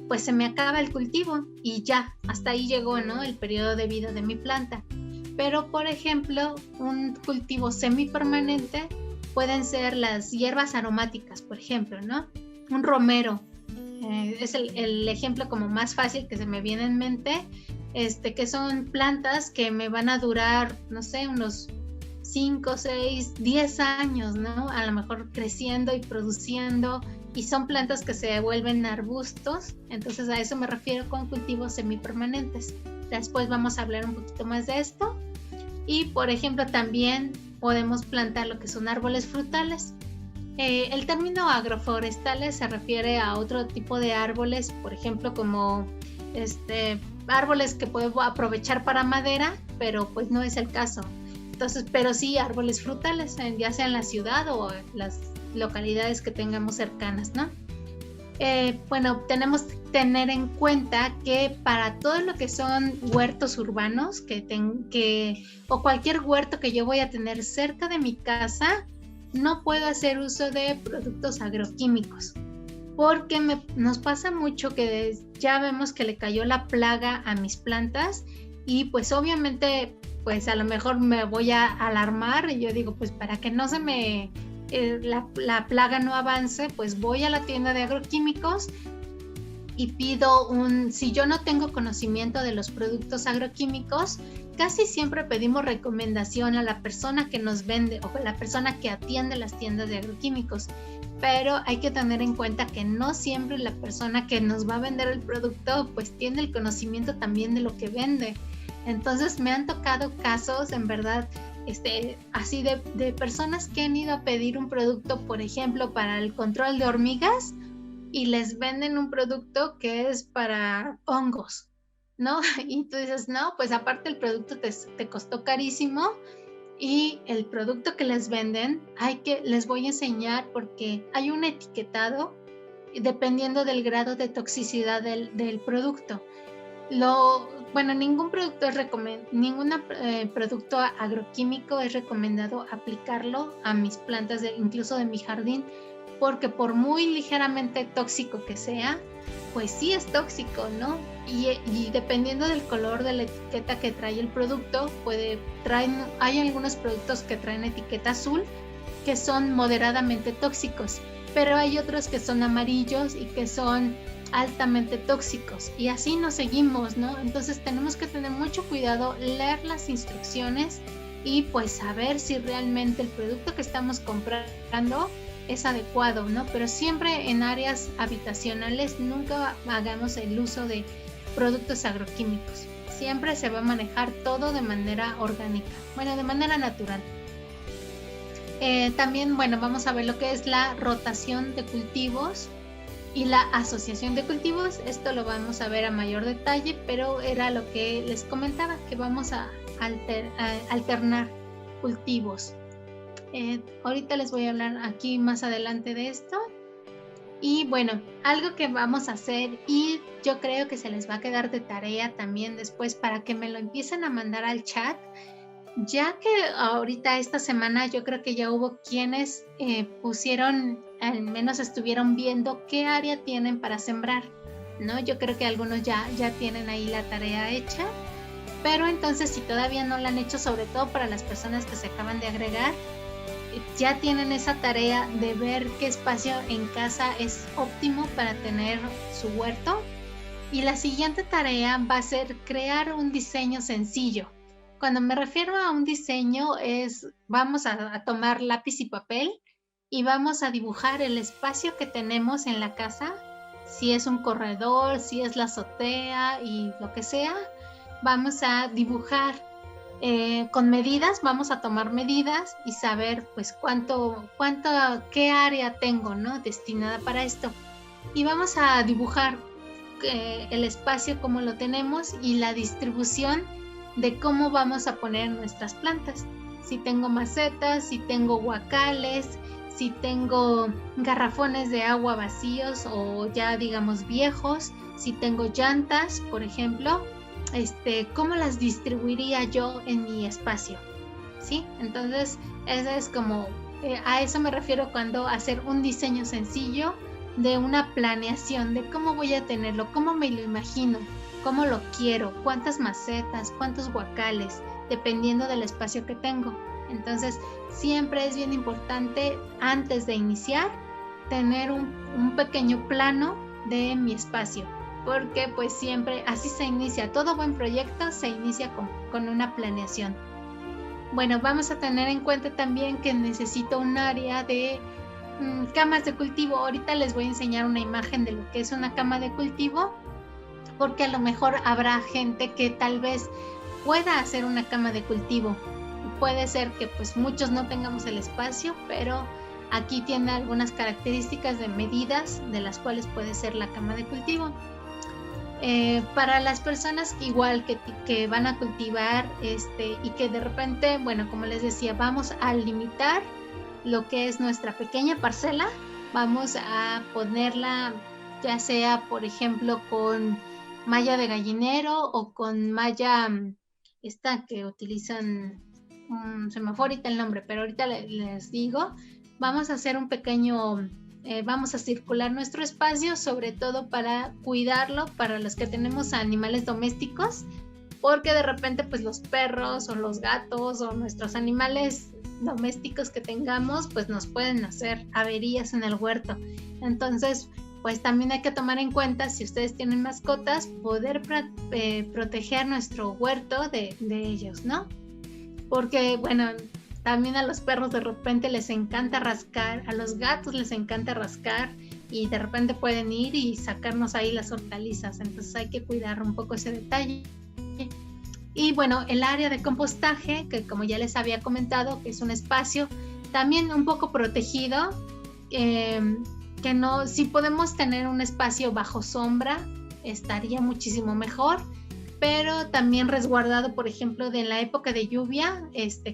pues se me acaba el cultivo y ya, hasta ahí llegó, ¿no?, el periodo de vida de mi planta. Pero, por ejemplo, un cultivo semipermanente pueden ser las hierbas aromáticas, por ejemplo, ¿no? Un romero. Es el ejemplo como más fácil que se me viene en mente, que son plantas que me van a durar, no sé, unos 5, 6, 10 años, ¿no? A lo mejor creciendo y produciendo, y son plantas que se vuelven arbustos. Entonces a eso me refiero con cultivos semipermanentes. Después vamos a hablar un poquito más de esto. Y por ejemplo también podemos plantar lo que son árboles frutales. El término agroforestales se refiere a otro tipo de árboles, por ejemplo como árboles que puedo aprovechar para madera, pero pues no es el caso. Entonces, pero sí árboles frutales, ya sea en la ciudad o en las localidades que tengamos cercanas, ¿no? Bueno, tenemos que tener en cuenta que para todo lo que son huertos urbanos o cualquier huerto que yo voy a tener cerca de mi casa, no puedo hacer uso de productos agroquímicos, porque nos pasa mucho que ya vemos que le cayó la plaga a mis plantas y pues obviamente pues a lo mejor me voy a alarmar y yo digo pues para que no se me la plaga no avance, pues voy a la tienda de agroquímicos y pido si yo no tengo conocimiento de los productos agroquímicos, casi siempre pedimos recomendación a la persona que nos vende o a la persona que atiende las tiendas de agroquímicos, pero hay que tener en cuenta que no siempre la persona que nos va a vender el producto pues tiene el conocimiento también de lo que vende. Entonces me han tocado casos en verdad así de personas que han ido a pedir un producto, por ejemplo, para el control de hormigas y les venden un producto que es para hongos, ¿no? Y tú dices, no, pues aparte el producto te costó carísimo y el producto que les venden les voy a enseñar porque hay un etiquetado dependiendo del grado de toxicidad del producto. Ningún producto producto agroquímico es recomendado aplicarlo a mis plantas, incluso de mi jardín, porque por muy ligeramente tóxico que sea, pues sí es tóxico, ¿no? Y dependiendo del color de la etiqueta que trae el producto, hay algunos productos que traen etiqueta azul que son moderadamente tóxicos, pero hay otros que son amarillos y que son altamente tóxicos y así nos seguimos, ¿no? Entonces tenemos que tener mucho cuidado, leer las instrucciones y pues saber si realmente el producto que estamos comprando es adecuado, ¿no? Pero siempre en áreas habitacionales nunca hagamos el uso de productos agroquímicos. Siempre se va a manejar todo de manera orgánica, de manera natural. También, vamos a ver lo que es la rotación de cultivos y la asociación de cultivos. Esto lo vamos a ver a mayor detalle, pero era lo que les comentaba, que vamos a alternar cultivos. Ahorita les voy a hablar aquí más adelante de esto. Y bueno, algo que vamos a hacer y yo creo que se les va a quedar de tarea también después para que me lo empiecen a mandar al chat, ya que ahorita esta semana yo creo que ya hubo quienes pusieron, al menos estuvieron viendo qué área tienen para sembrar, ¿no? Yo creo que algunos ya tienen ahí la tarea hecha. Pero entonces, si todavía no lo han hecho, sobre todo para las personas que se acaban de agregar, ya tienen esa tarea de ver qué espacio en casa es óptimo para tener su huerto. Y la siguiente tarea va a ser crear un diseño sencillo. Cuando me refiero a un diseño vamos a tomar lápiz y papel y vamos a dibujar el espacio que tenemos en la casa, si es un corredor, si es la azotea y lo que sea. Vamos a dibujar con medidas, vamos a tomar medidas y saber pues qué área tengo, ¿no?, destinada para esto. Y vamos a dibujar el espacio como lo tenemos y la distribución de cómo vamos a poner nuestras plantas. Si tengo macetas, si tengo guacales, si tengo garrafones de agua vacíos o ya digamos viejos, si tengo llantas, por ejemplo, ¿cómo las distribuiría yo en mi espacio? ¿Sí? Entonces, eso es como, a eso me refiero cuando hacer un diseño sencillo de una planeación de cómo voy a tenerlo, cómo me lo imagino, cómo lo quiero, cuántas macetas, cuántos guacales, dependiendo del espacio que tengo. Entonces, siempre es bien importante, antes de iniciar, tener un pequeño plano de mi espacio, porque pues siempre así se inicia. Todo buen proyecto se inicia con una planeación. Bueno, vamos a tener en cuenta también que necesito un área de camas de cultivo. Ahorita les voy a enseñar una imagen de lo que es una cama de cultivo, porque a lo mejor habrá gente que tal vez pueda hacer una cama de cultivo. Puede ser que pues muchos no tengamos el espacio, pero aquí tiene algunas características de medidas de las cuales puede ser la cama de cultivo. Para las personas que igual que van a cultivar y que de repente, bueno, como les decía, vamos a limitar lo que es nuestra pequeña parcela, vamos a ponerla ya sea, por ejemplo, con malla de gallinero o con malla esta que utilizan, se me fue ahorita el nombre, pero ahorita les digo. Vamos a hacer un pequeño, vamos a circular nuestro espacio, sobre todo para cuidarlo, para los que tenemos animales domésticos, porque de repente pues los perros o los gatos o nuestros animales domésticos que tengamos pues nos pueden hacer averías en el huerto. Entonces pues también hay que tomar en cuenta, si ustedes tienen mascotas, poder proteger nuestro huerto de ellos, ¿no? Porque bueno, también a los perros de repente les encanta rascar, a los gatos les encanta rascar y de repente pueden ir y sacarnos ahí las hortalizas. Entonces hay que cuidar un poco ese detalle. Y bueno, el área de compostaje, que como ya les había comentado, que es un espacio también un poco protegido, que no, si podemos tener un espacio bajo sombra, estaría muchísimo mejor, pero también resguardado, por ejemplo, de la época de lluvia,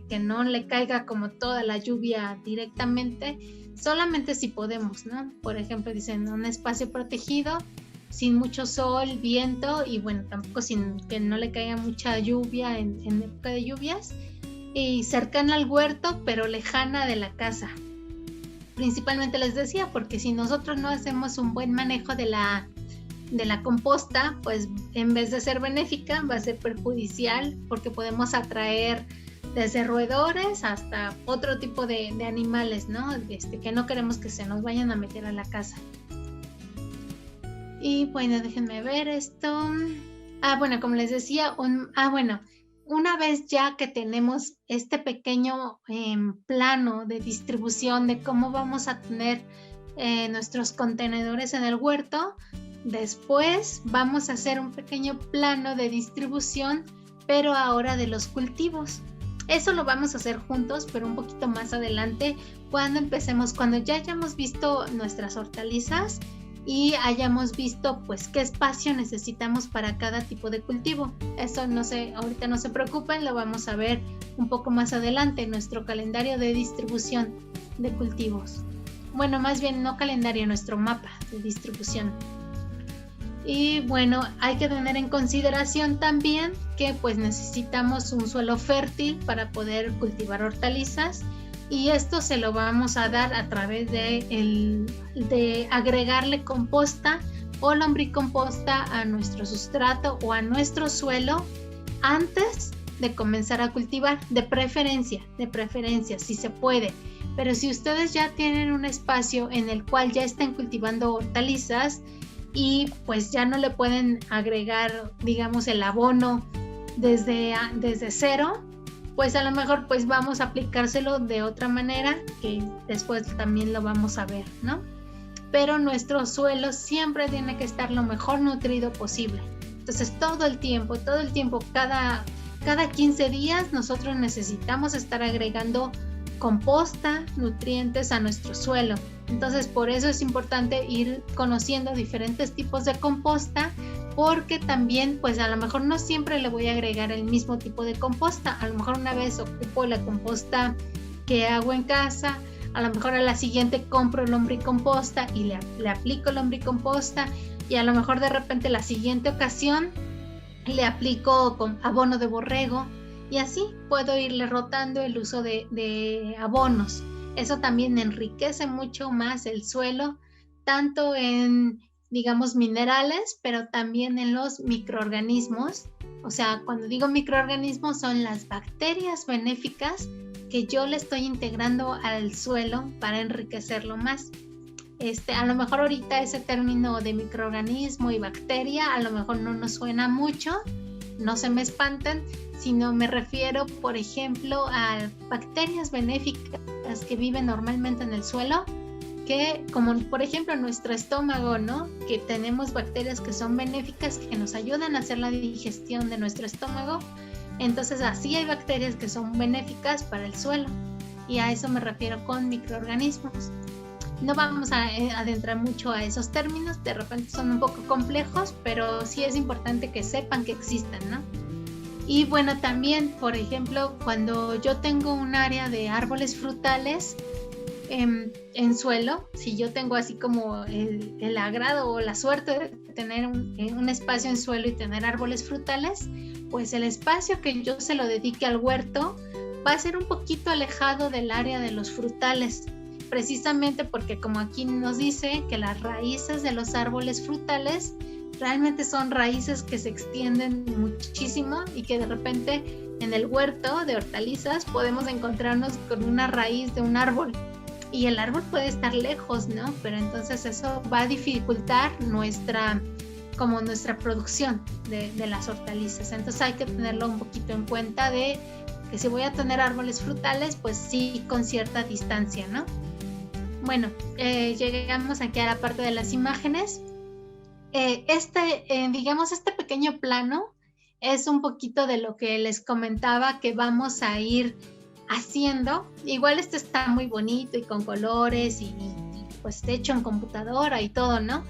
que no le caiga como toda la lluvia directamente, solamente si podemos, ¿no? Por ejemplo, dicen un espacio protegido, sin mucho sol, viento y bueno, tampoco sin que no le caiga mucha lluvia en época de lluvias, y cercana al huerto, pero lejana de la casa. Principalmente les decía, porque si nosotros no hacemos un buen manejo de la composta, pues en vez de ser benéfica va a ser perjudicial, porque podemos atraer desde roedores hasta otro tipo de animales, ¿no? Que no queremos que se nos vayan a meter a la casa. Y bueno, déjenme ver esto. Bueno, como les decía, una vez ya que tenemos este pequeño plano de distribución de cómo vamos a tener nuestros contenedores en el huerto, después vamos a hacer un pequeño plano de distribución, pero ahora de los cultivos. Eso lo vamos a hacer juntos, pero un poquito más adelante, cuando ya hayamos visto nuestras hortalizas y hayamos visto pues qué espacio necesitamos para cada tipo de cultivo. Eso no sé, ahorita no se preocupen, lo vamos a ver un poco más adelante en nuestro calendario de distribución de cultivos. Bueno, más bien no calendario, nuestro mapa de distribución. Y bueno, hay que tener en consideración también que pues necesitamos un suelo fértil para poder cultivar hortalizas, y esto se lo vamos a dar a través de agregarle composta o lombricomposta a nuestro sustrato o a nuestro suelo antes de comenzar a cultivar, de preferencia, si se puede. Pero si ustedes ya tienen un espacio en el cual ya estén cultivando hortalizas y pues ya no le pueden agregar, digamos, el abono desde cero, pues a lo mejor pues vamos a aplicárselo de otra manera, que después también lo vamos a ver, ¿no? Pero nuestro suelo siempre tiene que estar lo mejor nutrido posible. Entonces todo el tiempo, cada 15 días nosotros necesitamos estar agregando composta, nutrientes a nuestro suelo. Entonces por eso es importante ir conociendo diferentes tipos de composta, porque también pues a lo mejor no siempre le voy a agregar el mismo tipo de composta. A lo mejor una vez ocupo la composta que hago en casa, a lo mejor a la siguiente compro lombricomposta y le aplico lombricomposta, y a lo mejor de repente la siguiente ocasión le aplico con abono de borrego, y así puedo irle rotando el uso de abonos. Eso también enriquece mucho más el suelo, tanto en, digamos, minerales, pero también en los microorganismos. O sea, cuando digo microorganismos, son las bacterias benéficas que yo le estoy integrando al suelo para enriquecerlo más. A lo mejor ahorita ese término de microorganismo y bacteria a lo mejor no nos suena mucho, no se me espanten, sino me refiero, por ejemplo, a bacterias benéficas que viven normalmente en el suelo, que como por ejemplo nuestro estómago, ¿no? Que tenemos bacterias que son benéficas, que nos ayudan a hacer la digestión de nuestro estómago. Entonces así hay bacterias que son benéficas para el suelo, y a eso me refiero con microorganismos. No vamos a adentrar mucho a esos términos, de repente son un poco complejos, pero sí es importante que sepan que existen, ¿no? Y bueno, también, por ejemplo, cuando yo tengo un área de árboles frutales en suelo, si yo tengo así como el agrado o la suerte de tener un espacio en suelo y tener árboles frutales, pues el espacio que yo se lo dedique al huerto va a ser un poquito alejado del área de los frutales, precisamente porque como aquí nos dice que las raíces de los árboles frutales realmente son raíces que se extienden muchísimo, y que de repente en el huerto de hortalizas podemos encontrarnos con una raíz de un árbol, y el árbol puede estar lejos, ¿no? Pero entonces eso va a dificultar nuestra producción de las hortalizas. Entonces hay que tenerlo un poquito en cuenta, de que si voy a tener árboles frutales, pues sí, con cierta distancia, ¿no? Bueno, llegamos aquí a la parte de las imágenes. Digamos, este pequeño plano es un poquito de lo que les comentaba que vamos a ir haciendo. Igual este está muy bonito y con colores y pues hecho en computadora y todo, ¿no?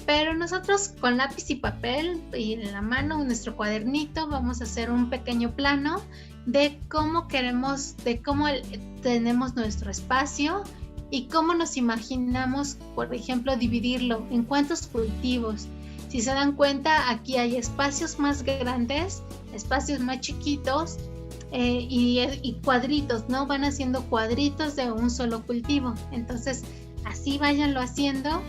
Pero nosotros con lápiz y papel y en la mano, en nuestro cuadernito, vamos a hacer un pequeño plano de cómo tenemos nuestro espacio y cómo nos imaginamos, por ejemplo, dividirlo en cuántos cultivos. Si se dan cuenta, aquí hay espacios más grandes, espacios más chiquitos, y cuadritos, ¿no? Van haciendo cuadritos de un solo cultivo. Entonces, así váyanlo haciendo.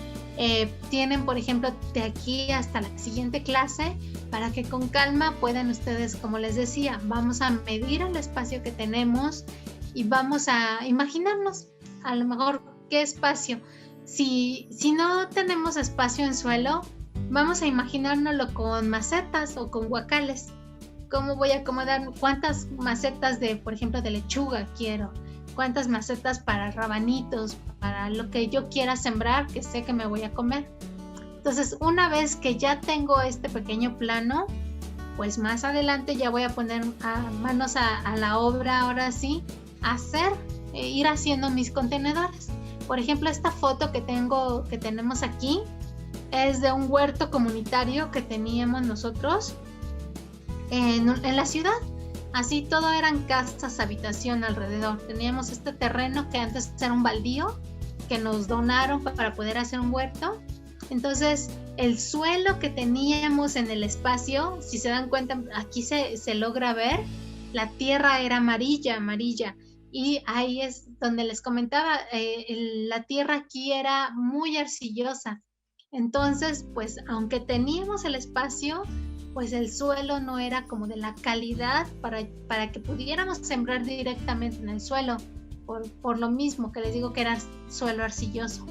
Tienen, por ejemplo, de aquí hasta la siguiente clase, para que con calma puedan ustedes, como les decía, vamos a medir el espacio que tenemos y vamos a imaginarnos a lo mejor qué espacio. Si no tenemos espacio en suelo, vamos a imaginárnoslo con macetas o con guacales. ¿Cómo voy a acomodar? ¿Cuántas macetas por ejemplo, de lechuga quiero? ¿Cuántas macetas para rabanitos? Para lo que yo quiera sembrar, que sé que me voy a comer. Entonces, una vez que ya tengo este pequeño plano, pues más adelante ya voy a poner manos a la obra, ahora sí, ir haciendo mis contenedores. Por ejemplo, esta foto que tenemos aquí es de un huerto comunitario que teníamos nosotros en la ciudad. Así todo eran casas, habitación alrededor. Teníamos este terreno que antes era un baldío, que nos donaron para poder hacer un huerto. Entonces, el suelo que teníamos en el espacio, si se dan cuenta, aquí se logra ver, la tierra era amarilla. Y ahí es donde les comentaba, la tierra aquí era muy arcillosa. Entonces, pues, aunque teníamos el espacio, pues el suelo no era como de la calidad para que pudiéramos sembrar directamente en el suelo, por lo mismo que les digo que era suelo arcilloso.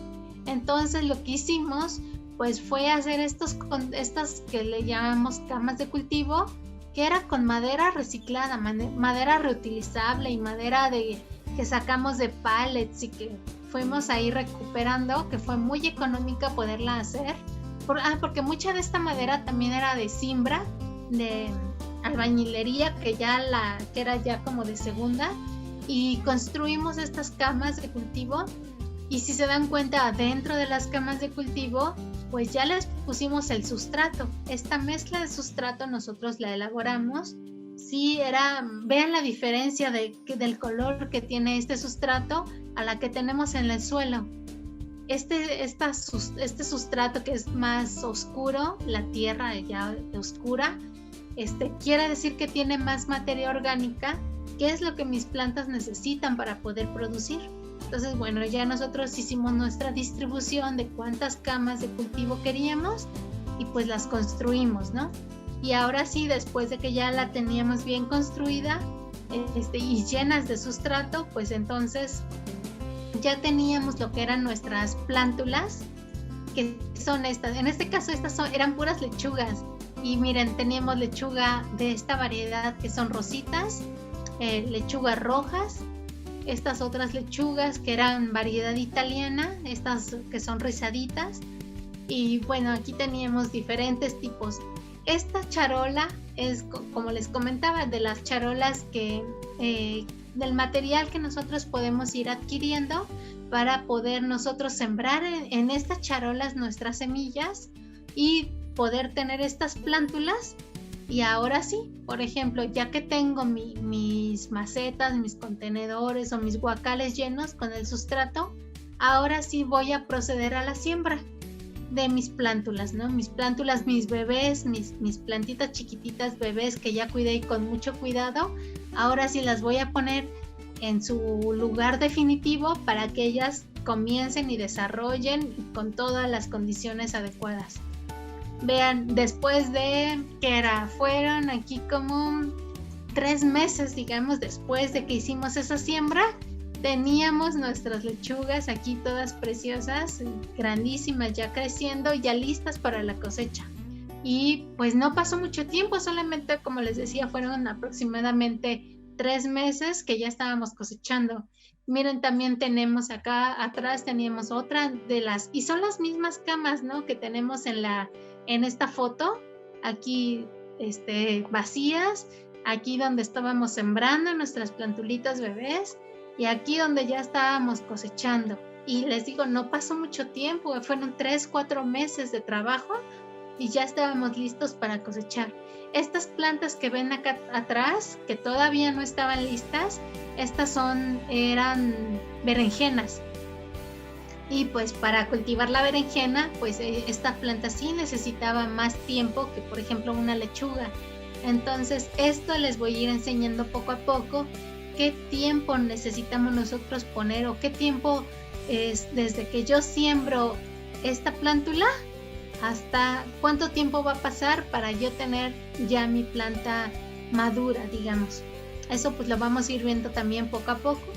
Entonces lo que hicimos pues fue hacer estas que le llamamos camas de cultivo, que era con madera reciclada, madera reutilizable y madera que sacamos de pallets y que fuimos ahí recuperando, que fue muy económica poderla hacer, porque mucha de esta madera también era de cimbra, de albañilería, que era ya como de segunda, y construimos estas camas de cultivo. Y si se dan cuenta, adentro de las camas de cultivo, pues ya les pusimos el sustrato. Esta mezcla de sustrato nosotros la elaboramos. Sí, vean la diferencia del color que tiene este sustrato a la que tenemos en el suelo. Este sustrato que es más oscuro, la tierra ya oscura, quiere decir que tiene más materia orgánica, que es lo que mis plantas necesitan para poder producir. Entonces, bueno, ya nosotros hicimos nuestra distribución de cuántas camas de cultivo queríamos y pues las construimos, ¿no? Y ahora sí, después de que ya la teníamos bien construida y llenas de sustrato, pues entonces ya teníamos lo que eran nuestras plántulas, que son estas. En este caso, eran puras lechugas. Y miren, teníamos lechuga de esta variedad que son rositas, lechugas rojas, estas otras lechugas que eran variedad italiana, estas que son rizaditas. Y bueno, aquí teníamos diferentes tipos. Esta charola es, como les comentaba, de las charolas del material que nosotros podemos ir adquiriendo para poder nosotros sembrar en estas charolas nuestras semillas y poder tener estas plántulas. Y ahora sí, por ejemplo, ya que tengo mis macetas, mis contenedores o mis guacales llenos con el sustrato, ahora sí voy a proceder a la siembra de mis plántulas, ¿no? Mis plántulas, mis bebés, mis plantitas chiquititas bebés que ya cuidé con mucho cuidado, ahora sí las voy a poner en su lugar definitivo para que ellas comiencen y desarrollen con todas las condiciones adecuadas. Vean, después de fueron aquí como 3 meses, digamos, después de que hicimos esa siembra, teníamos nuestras lechugas aquí todas preciosas, grandísimas, ya creciendo, ya listas para la cosecha. Y pues no pasó mucho tiempo, solamente, como les decía, fueron aproximadamente 3 meses que ya estábamos cosechando. Miren, también tenemos acá atrás, teníamos otra y son las mismas camas, ¿no? Que tenemos en esta foto, aquí vacías, aquí donde estábamos sembrando nuestras plantulitas bebés y aquí donde ya estábamos cosechando. Y les digo, no pasó mucho tiempo, fueron 3-4 meses de trabajo y ya estábamos listos para cosechar. Estas plantas que ven acá atrás, que todavía no estaban listas, estas eran berenjenas. Y pues para cultivar la berenjena, pues esta planta sí necesitaba más tiempo que, por ejemplo, una lechuga. Entonces esto les voy a ir enseñando poco a poco qué tiempo necesitamos nosotros poner o qué tiempo es desde que yo siembro esta plántula hasta cuánto tiempo va a pasar para yo tener ya mi planta madura, digamos. Eso pues lo vamos a ir viendo también poco a poco.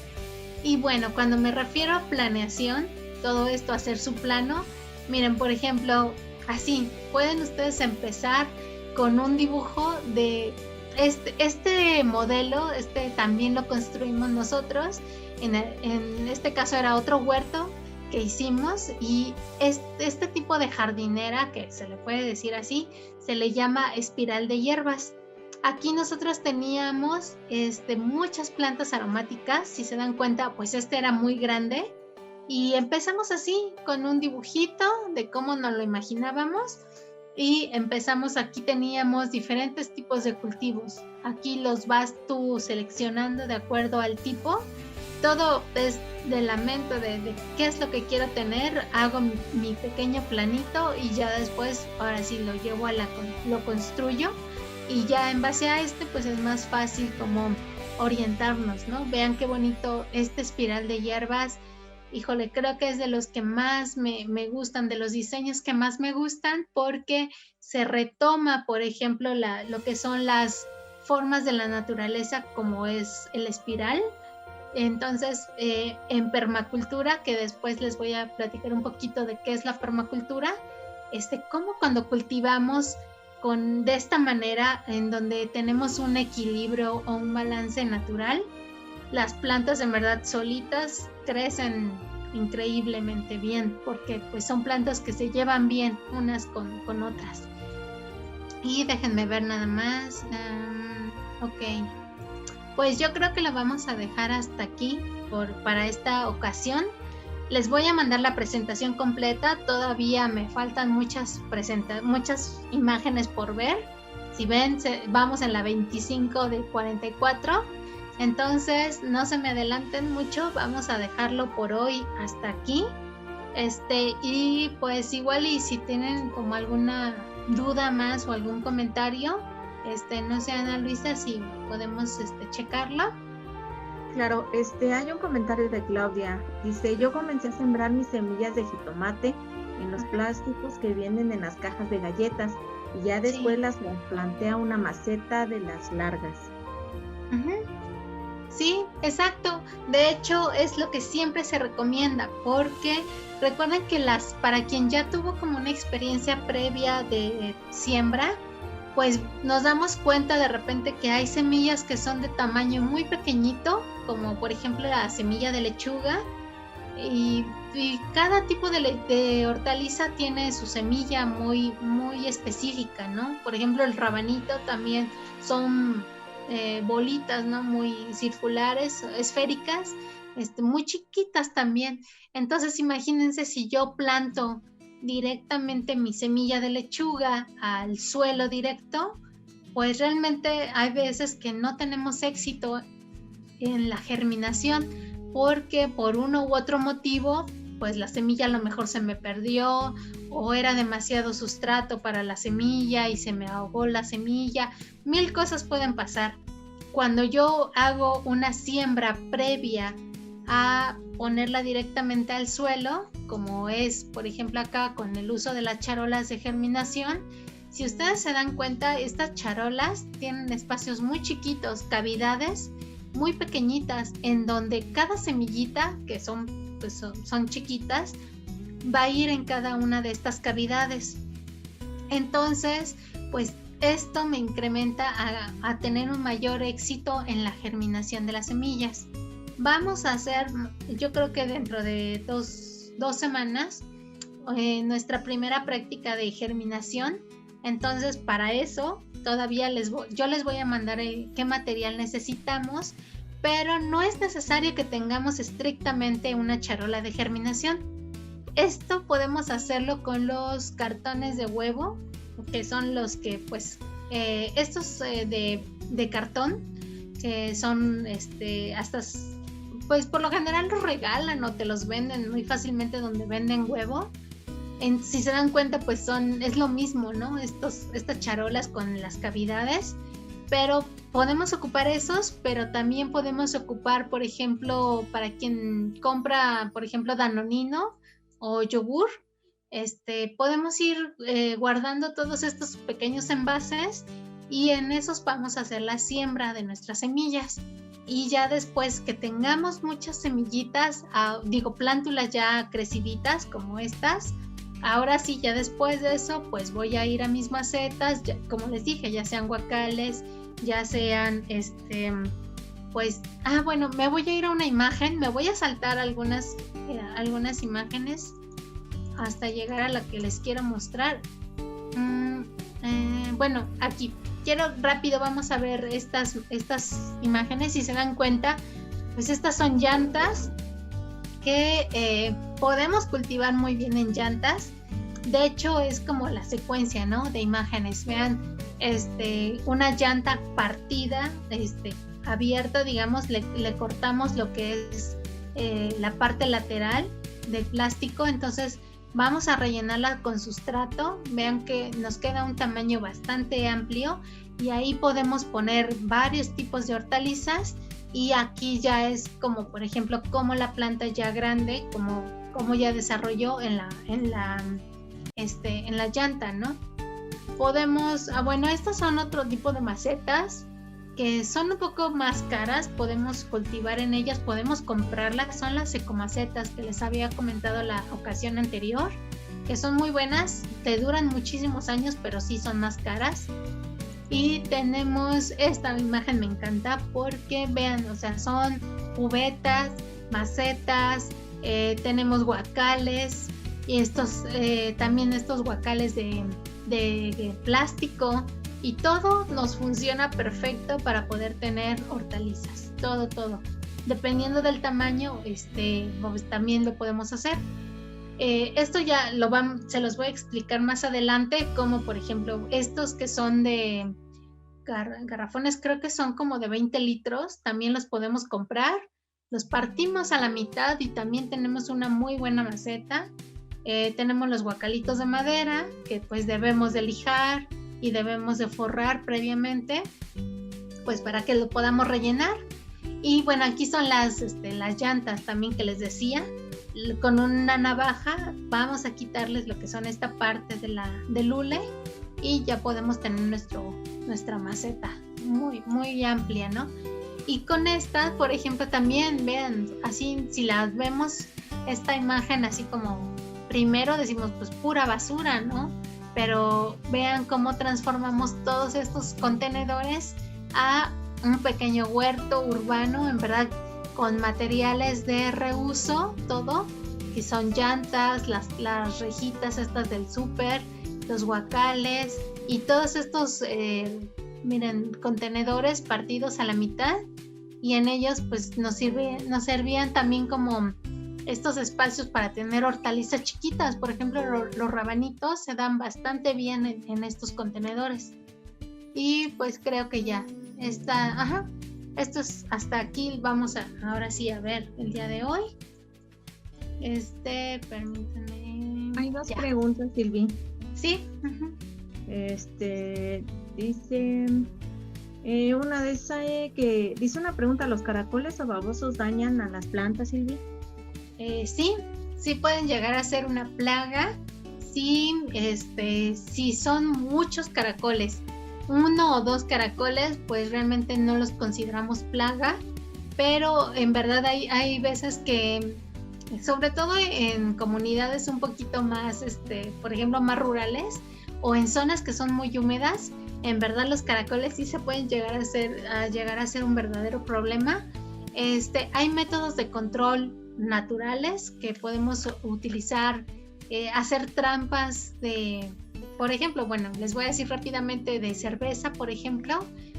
Y bueno, cuando me refiero a planeación, todo esto, hacer su plano, miren, por ejemplo, así, pueden ustedes empezar con un dibujo de este modelo, también lo construimos nosotros, en este caso era otro huerto que hicimos y este tipo de jardinera, que se le puede decir así, se le llama espiral de hierbas. Aquí nosotros teníamos muchas plantas aromáticas, si se dan cuenta, pues era muy grande. Y empezamos así, con un dibujito de cómo nos lo imaginábamos. Y empezamos, aquí teníamos diferentes tipos de cultivos. Aquí los vas tú seleccionando de acuerdo al tipo. Todo es de la mente de qué es lo que quiero tener. Hago mi pequeño planito y ya después, ahora sí lo llevo lo construyo. Y ya en base a pues es más fácil como orientarnos, ¿no? Vean qué bonito espiral de hierbas. híjole, creo que es de los que más me gustan, de los diseños que más me gustan, porque se retoma, por ejemplo, lo que son las formas de la naturaleza, como es el espiral. Entonces, en permacultura, que después les voy a platicar un poquito de qué es la permacultura, cómo cuando cultivamos de esta manera, en donde tenemos un equilibrio o un balance natural, las plantas en verdad solitas crecen increíblemente bien, porque pues son plantas que se llevan bien unas con otras. Y déjenme ver nada más. Ok, pues yo creo que lo vamos a dejar hasta aquí para esta ocasión. Les voy a mandar la presentación completa. Todavía me faltan muchas imágenes por ver. Si ven, vamos en la 25 de 44. Entonces, no se me adelanten mucho. Vamos a dejarlo por hoy hasta aquí. Y pues igual, y si tienen como alguna duda más o algún comentario, no sé, Ana Luisa, si podemos checarlo. Claro, hay un comentario de Claudia. Dice, yo comencé a sembrar mis semillas de jitomate en los plásticos que vienen en las cajas de galletas y ya después las planté a una maceta de las largas. Sí, exacto. De hecho, es lo que siempre se recomienda, porque recuerden que para quien ya tuvo como una experiencia previa de siembra, pues nos damos cuenta de repente que hay semillas que son de tamaño muy pequeñito, como por ejemplo la semilla de lechuga, y cada tipo de hortaliza tiene su semilla muy, muy específica, ¿no? Por ejemplo, el rabanito también son bolitas, ¿no? Muy circulares, esféricas, muy chiquitas también. Entonces, imagínense si yo planto directamente mi semilla de lechuga al suelo directo, pues realmente hay veces que no tenemos éxito en la germinación, porque por uno u otro motivo, pues la semilla a lo mejor se me perdió, o era demasiado sustrato para la semilla y se me ahogó la semilla. Mil cosas pueden pasar. Cuando yo hago una siembra previa a ponerla directamente al suelo, como es por ejemplo acá con el uso de las charolas de germinación, si ustedes se dan cuenta, estas charolas tienen espacios muy chiquitos, cavidades muy pequeñitas, en donde cada semillita, que son chiquitas, va a ir en cada una de estas cavidades. Entonces, pues esto me incrementa a tener un mayor éxito en la germinación de las semillas. Vamos a hacer, yo creo que dentro de dos semanas, nuestra primera práctica de germinación. Entonces, para eso, todavía yo les voy a mandar qué material necesitamos, pero no es necesario que tengamos estrictamente una charola de germinación. Esto podemos hacerlo con los cartones de huevo, que son los que, pues, estos de cartón, que son hasta, pues por lo general los regalan o te los venden muy fácilmente donde venden huevo. Si se dan cuenta, pues es lo mismo, ¿no? Estas charolas con las cavidades, pero podemos ocupar esos, pero también podemos ocupar, por ejemplo, para quien compra, por ejemplo, Danonino o yogur, podemos ir guardando todos estos pequeños envases y en esos vamos a hacer la siembra de nuestras semillas. Y ya después que tengamos muchas semillitas, plántulas ya creciditas como estas, ahora sí, ya después de eso, pues voy a ir a mis macetas, ya, como les dije, ya sean guacales, ya sean, me voy a ir a una imagen, me voy a saltar algunas imágenes hasta llegar a la que les quiero mostrar. Aquí, rápido, vamos a ver estas imágenes. Si se dan cuenta, pues estas son llantas que podemos cultivar muy bien en llantas. De hecho, es como la secuencia, ¿no? De imágenes. Vean, una llanta partida, abierta, digamos, le cortamos lo que es la parte lateral del plástico. Entonces vamos a rellenarla con sustrato. Vean que nos queda un tamaño bastante amplio y ahí podemos poner varios tipos de hortalizas y aquí ya es como, por ejemplo, como la planta ya grande, como ya desarrolló en la llanta, ¿no? Podemos, bueno, estas son otro tipo de macetas que son un poco más caras, podemos cultivar en ellas, podemos comprarlas, son las ecomacetas que les había comentado la ocasión anterior, que son muy buenas, te duran muchísimos años, pero sí son más caras. Y tenemos esta imagen, me encanta porque vean, o sea, son cubetas, macetas, tenemos guacales y también estos guacales de plástico, y todo nos funciona perfecto para poder tener hortalizas, todo. Dependiendo del tamaño, pues, también lo podemos hacer. Esto ya se los voy a explicar más adelante, como por ejemplo estos que son de garrafones, creo que son como de 20 litros, también los podemos comprar, los partimos a la mitad y también tenemos una muy buena maceta. Tenemos los guacalitos de madera que pues debemos de lijar y debemos de forrar previamente, pues para que lo podamos rellenar. Y bueno, aquí son las llantas también que les decía. Con una navaja vamos a quitarles lo que son esta parte del hule y ya podemos tener nuestra maceta muy amplia, ¿no? Y con esta, por ejemplo, también vean, así si las vemos, esta imagen así como primero decimos pues pura basura, ¿no? Pero vean cómo transformamos todos estos contenedores a un pequeño huerto urbano, en verdad, con materiales de reuso, todo, que son llantas, las rejitas estas del súper, los guacales y todos estos, miren, contenedores partidos a la mitad, y en ellos pues nos servían también como estos espacios para tener hortalizas chiquitas. Por ejemplo, los rabanitos se dan bastante bien en estos contenedores. Y pues creo que ya está, esto es hasta aquí. Vamos ahora sí a ver el día de hoy. Permítanme. Hay dos preguntas, Silvi. Sí. Dice una de esas que dice una pregunta: ¿los caracoles o babosos dañan a las plantas, Silvi? Sí pueden llegar a ser una plaga si son muchos caracoles. 1 o 2 caracoles, pues realmente no los consideramos plaga, pero en verdad hay veces que, sobre todo en comunidades un poquito más, por ejemplo, más rurales o en zonas que son muy húmedas, en verdad los caracoles sí se pueden llegar a ser un verdadero problema. Hay métodos de control naturales que podemos utilizar, hacer trampas por ejemplo, bueno, les voy a decir rápidamente de cerveza, por ejemplo,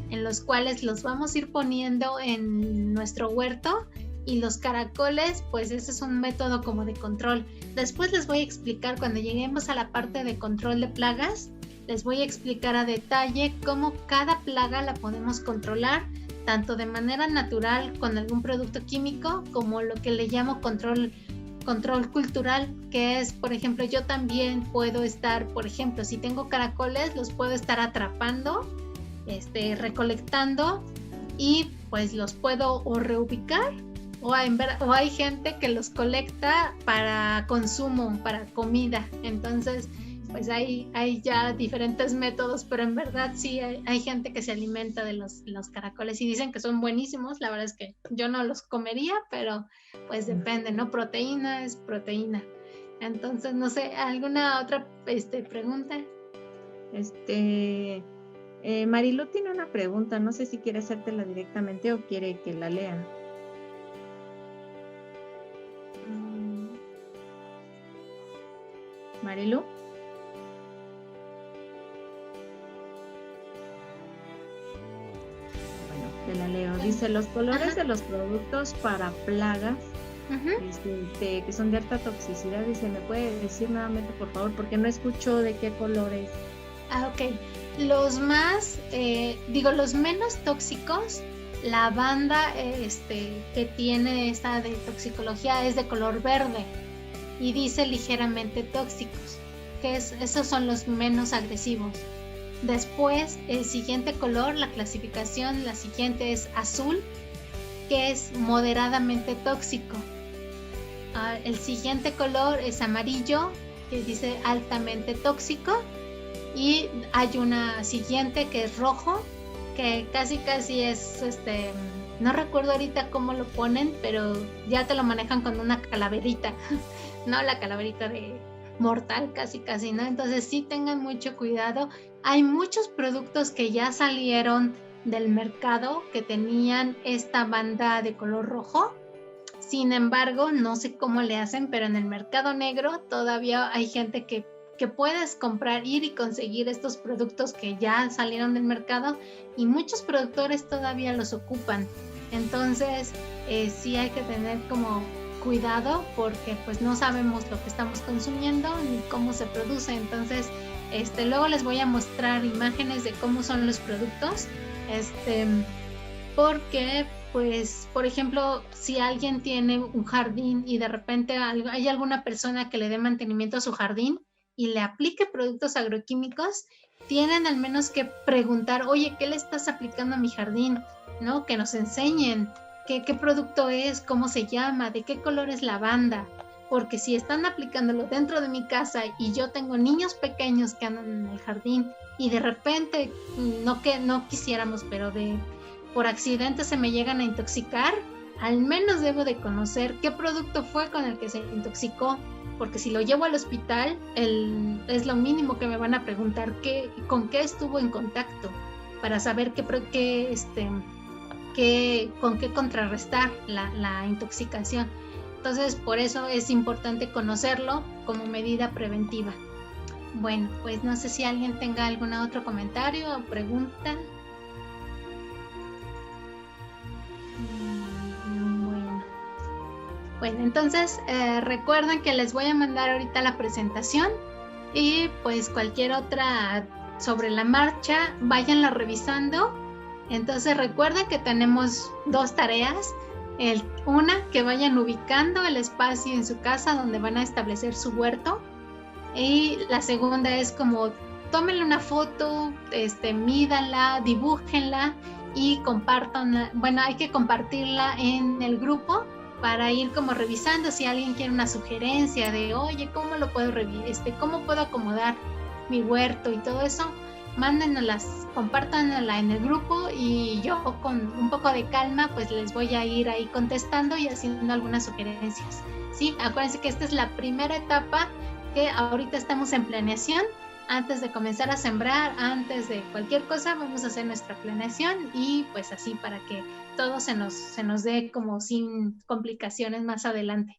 en los cuales los vamos a ir poniendo en nuestro huerto, y los caracoles, pues ese es un método como de control. Después les voy a explicar, cuando lleguemos a la parte de control de plagas, les voy a explicar a detalle cómo cada plaga la podemos controlar, tanto de manera natural con algún producto químico, como lo que le llamo control cultural, que es, por ejemplo, yo también puedo estar, por ejemplo, si tengo caracoles, los puedo estar atrapando, recolectando, y pues los puedo o reubicar, o hay gente que los colecta para consumo, para comida. Entonces pues hay ya diferentes métodos, pero en verdad sí hay gente que se alimenta de los caracoles y dicen que son buenísimos. La verdad es que yo no los comería, pero pues depende, ¿no? Proteína es proteína. Entonces, no sé, ¿alguna otra pregunta? Marilu tiene una pregunta, no sé si quiere hacértela directamente o quiere que la lea. Marilu. Te la leo. Dice: los colores de los productos para plagas, que son de alta toxicidad, dice, ¿me puede decir nuevamente, por favor? Porque no escucho de qué colores. Ok. Los menos tóxicos, la banda que tiene esta de toxicología es de color verde y dice ligeramente tóxicos, esos son los menos agresivos. Después, el siguiente color, la clasificación, la siguiente es azul. que es moderadamente tóxico. El siguiente color es amarillo, que dice altamente tóxico, y hay una siguiente que es rojo, que casi es no recuerdo ahorita cómo lo ponen, pero ya te lo manejan con una calaverita, ¿no? La calaverita de mortal, casi, ¿no? Entonces sí tengan mucho cuidado. Hay muchos productos que ya salieron del mercado que tenían esta banda de color rojo. Sin embargo, no sé cómo le hacen, pero en el mercado negro todavía hay gente que puedes comprar, ir y conseguir estos productos que ya salieron del mercado, y muchos productores todavía los ocupan. Entonces, sí hay que tener como cuidado, porque pues no sabemos lo que estamos consumiendo ni cómo se produce. Entonces, luego les voy a mostrar imágenes de cómo son los productos, porque pues, por ejemplo, si alguien tiene un jardín y de repente hay alguna persona que le dé mantenimiento a su jardín y le aplique productos agroquímicos, tienen al menos que preguntar, oye, ¿qué le estás aplicando a mi jardín? ¿No? Que nos enseñen qué producto es, cómo se llama, de qué color es la banda, porque si están aplicándolo dentro de mi casa y yo tengo niños pequeños que andan en el jardín y de repente, no que no quisiéramos, pero por accidente se me llegan a intoxicar, al menos debo de conocer qué producto fue con el que se intoxicó, porque si lo llevo al hospital, es lo mínimo que me van a preguntar, con qué estuvo en contacto, para saber con qué contrarrestar la intoxicación. Entonces, por eso es importante conocerlo como medida preventiva. Bueno, pues no sé si alguien tenga algún otro comentario o pregunta. Bueno, entonces recuerden que les voy a mandar ahorita la presentación, y pues cualquier otra sobre la marcha, váyanla revisando. Entonces recuerden que tenemos 2 tareas. Una, que vayan ubicando el espacio en su casa donde van a establecer su huerto, y la segunda es como tómenle una foto, mídanla, dibújenla y compártanla. Bueno, hay que compartirla en el grupo para ir como revisando. Si alguien quiere una sugerencia de, oye, ¿cómo lo puedo cómo puedo acomodar mi huerto y todo eso? Mándenoslas, compártanla en el grupo, y yo con un poco de calma pues les voy a ir ahí contestando y haciendo algunas sugerencias. Sí, acuérdense que esta es la primera etapa, que ahorita estamos en planeación. Antes de comenzar a sembrar, antes de cualquier cosa, vamos a hacer nuestra planeación, y pues así para que todo se nos dé como sin complicaciones más adelante.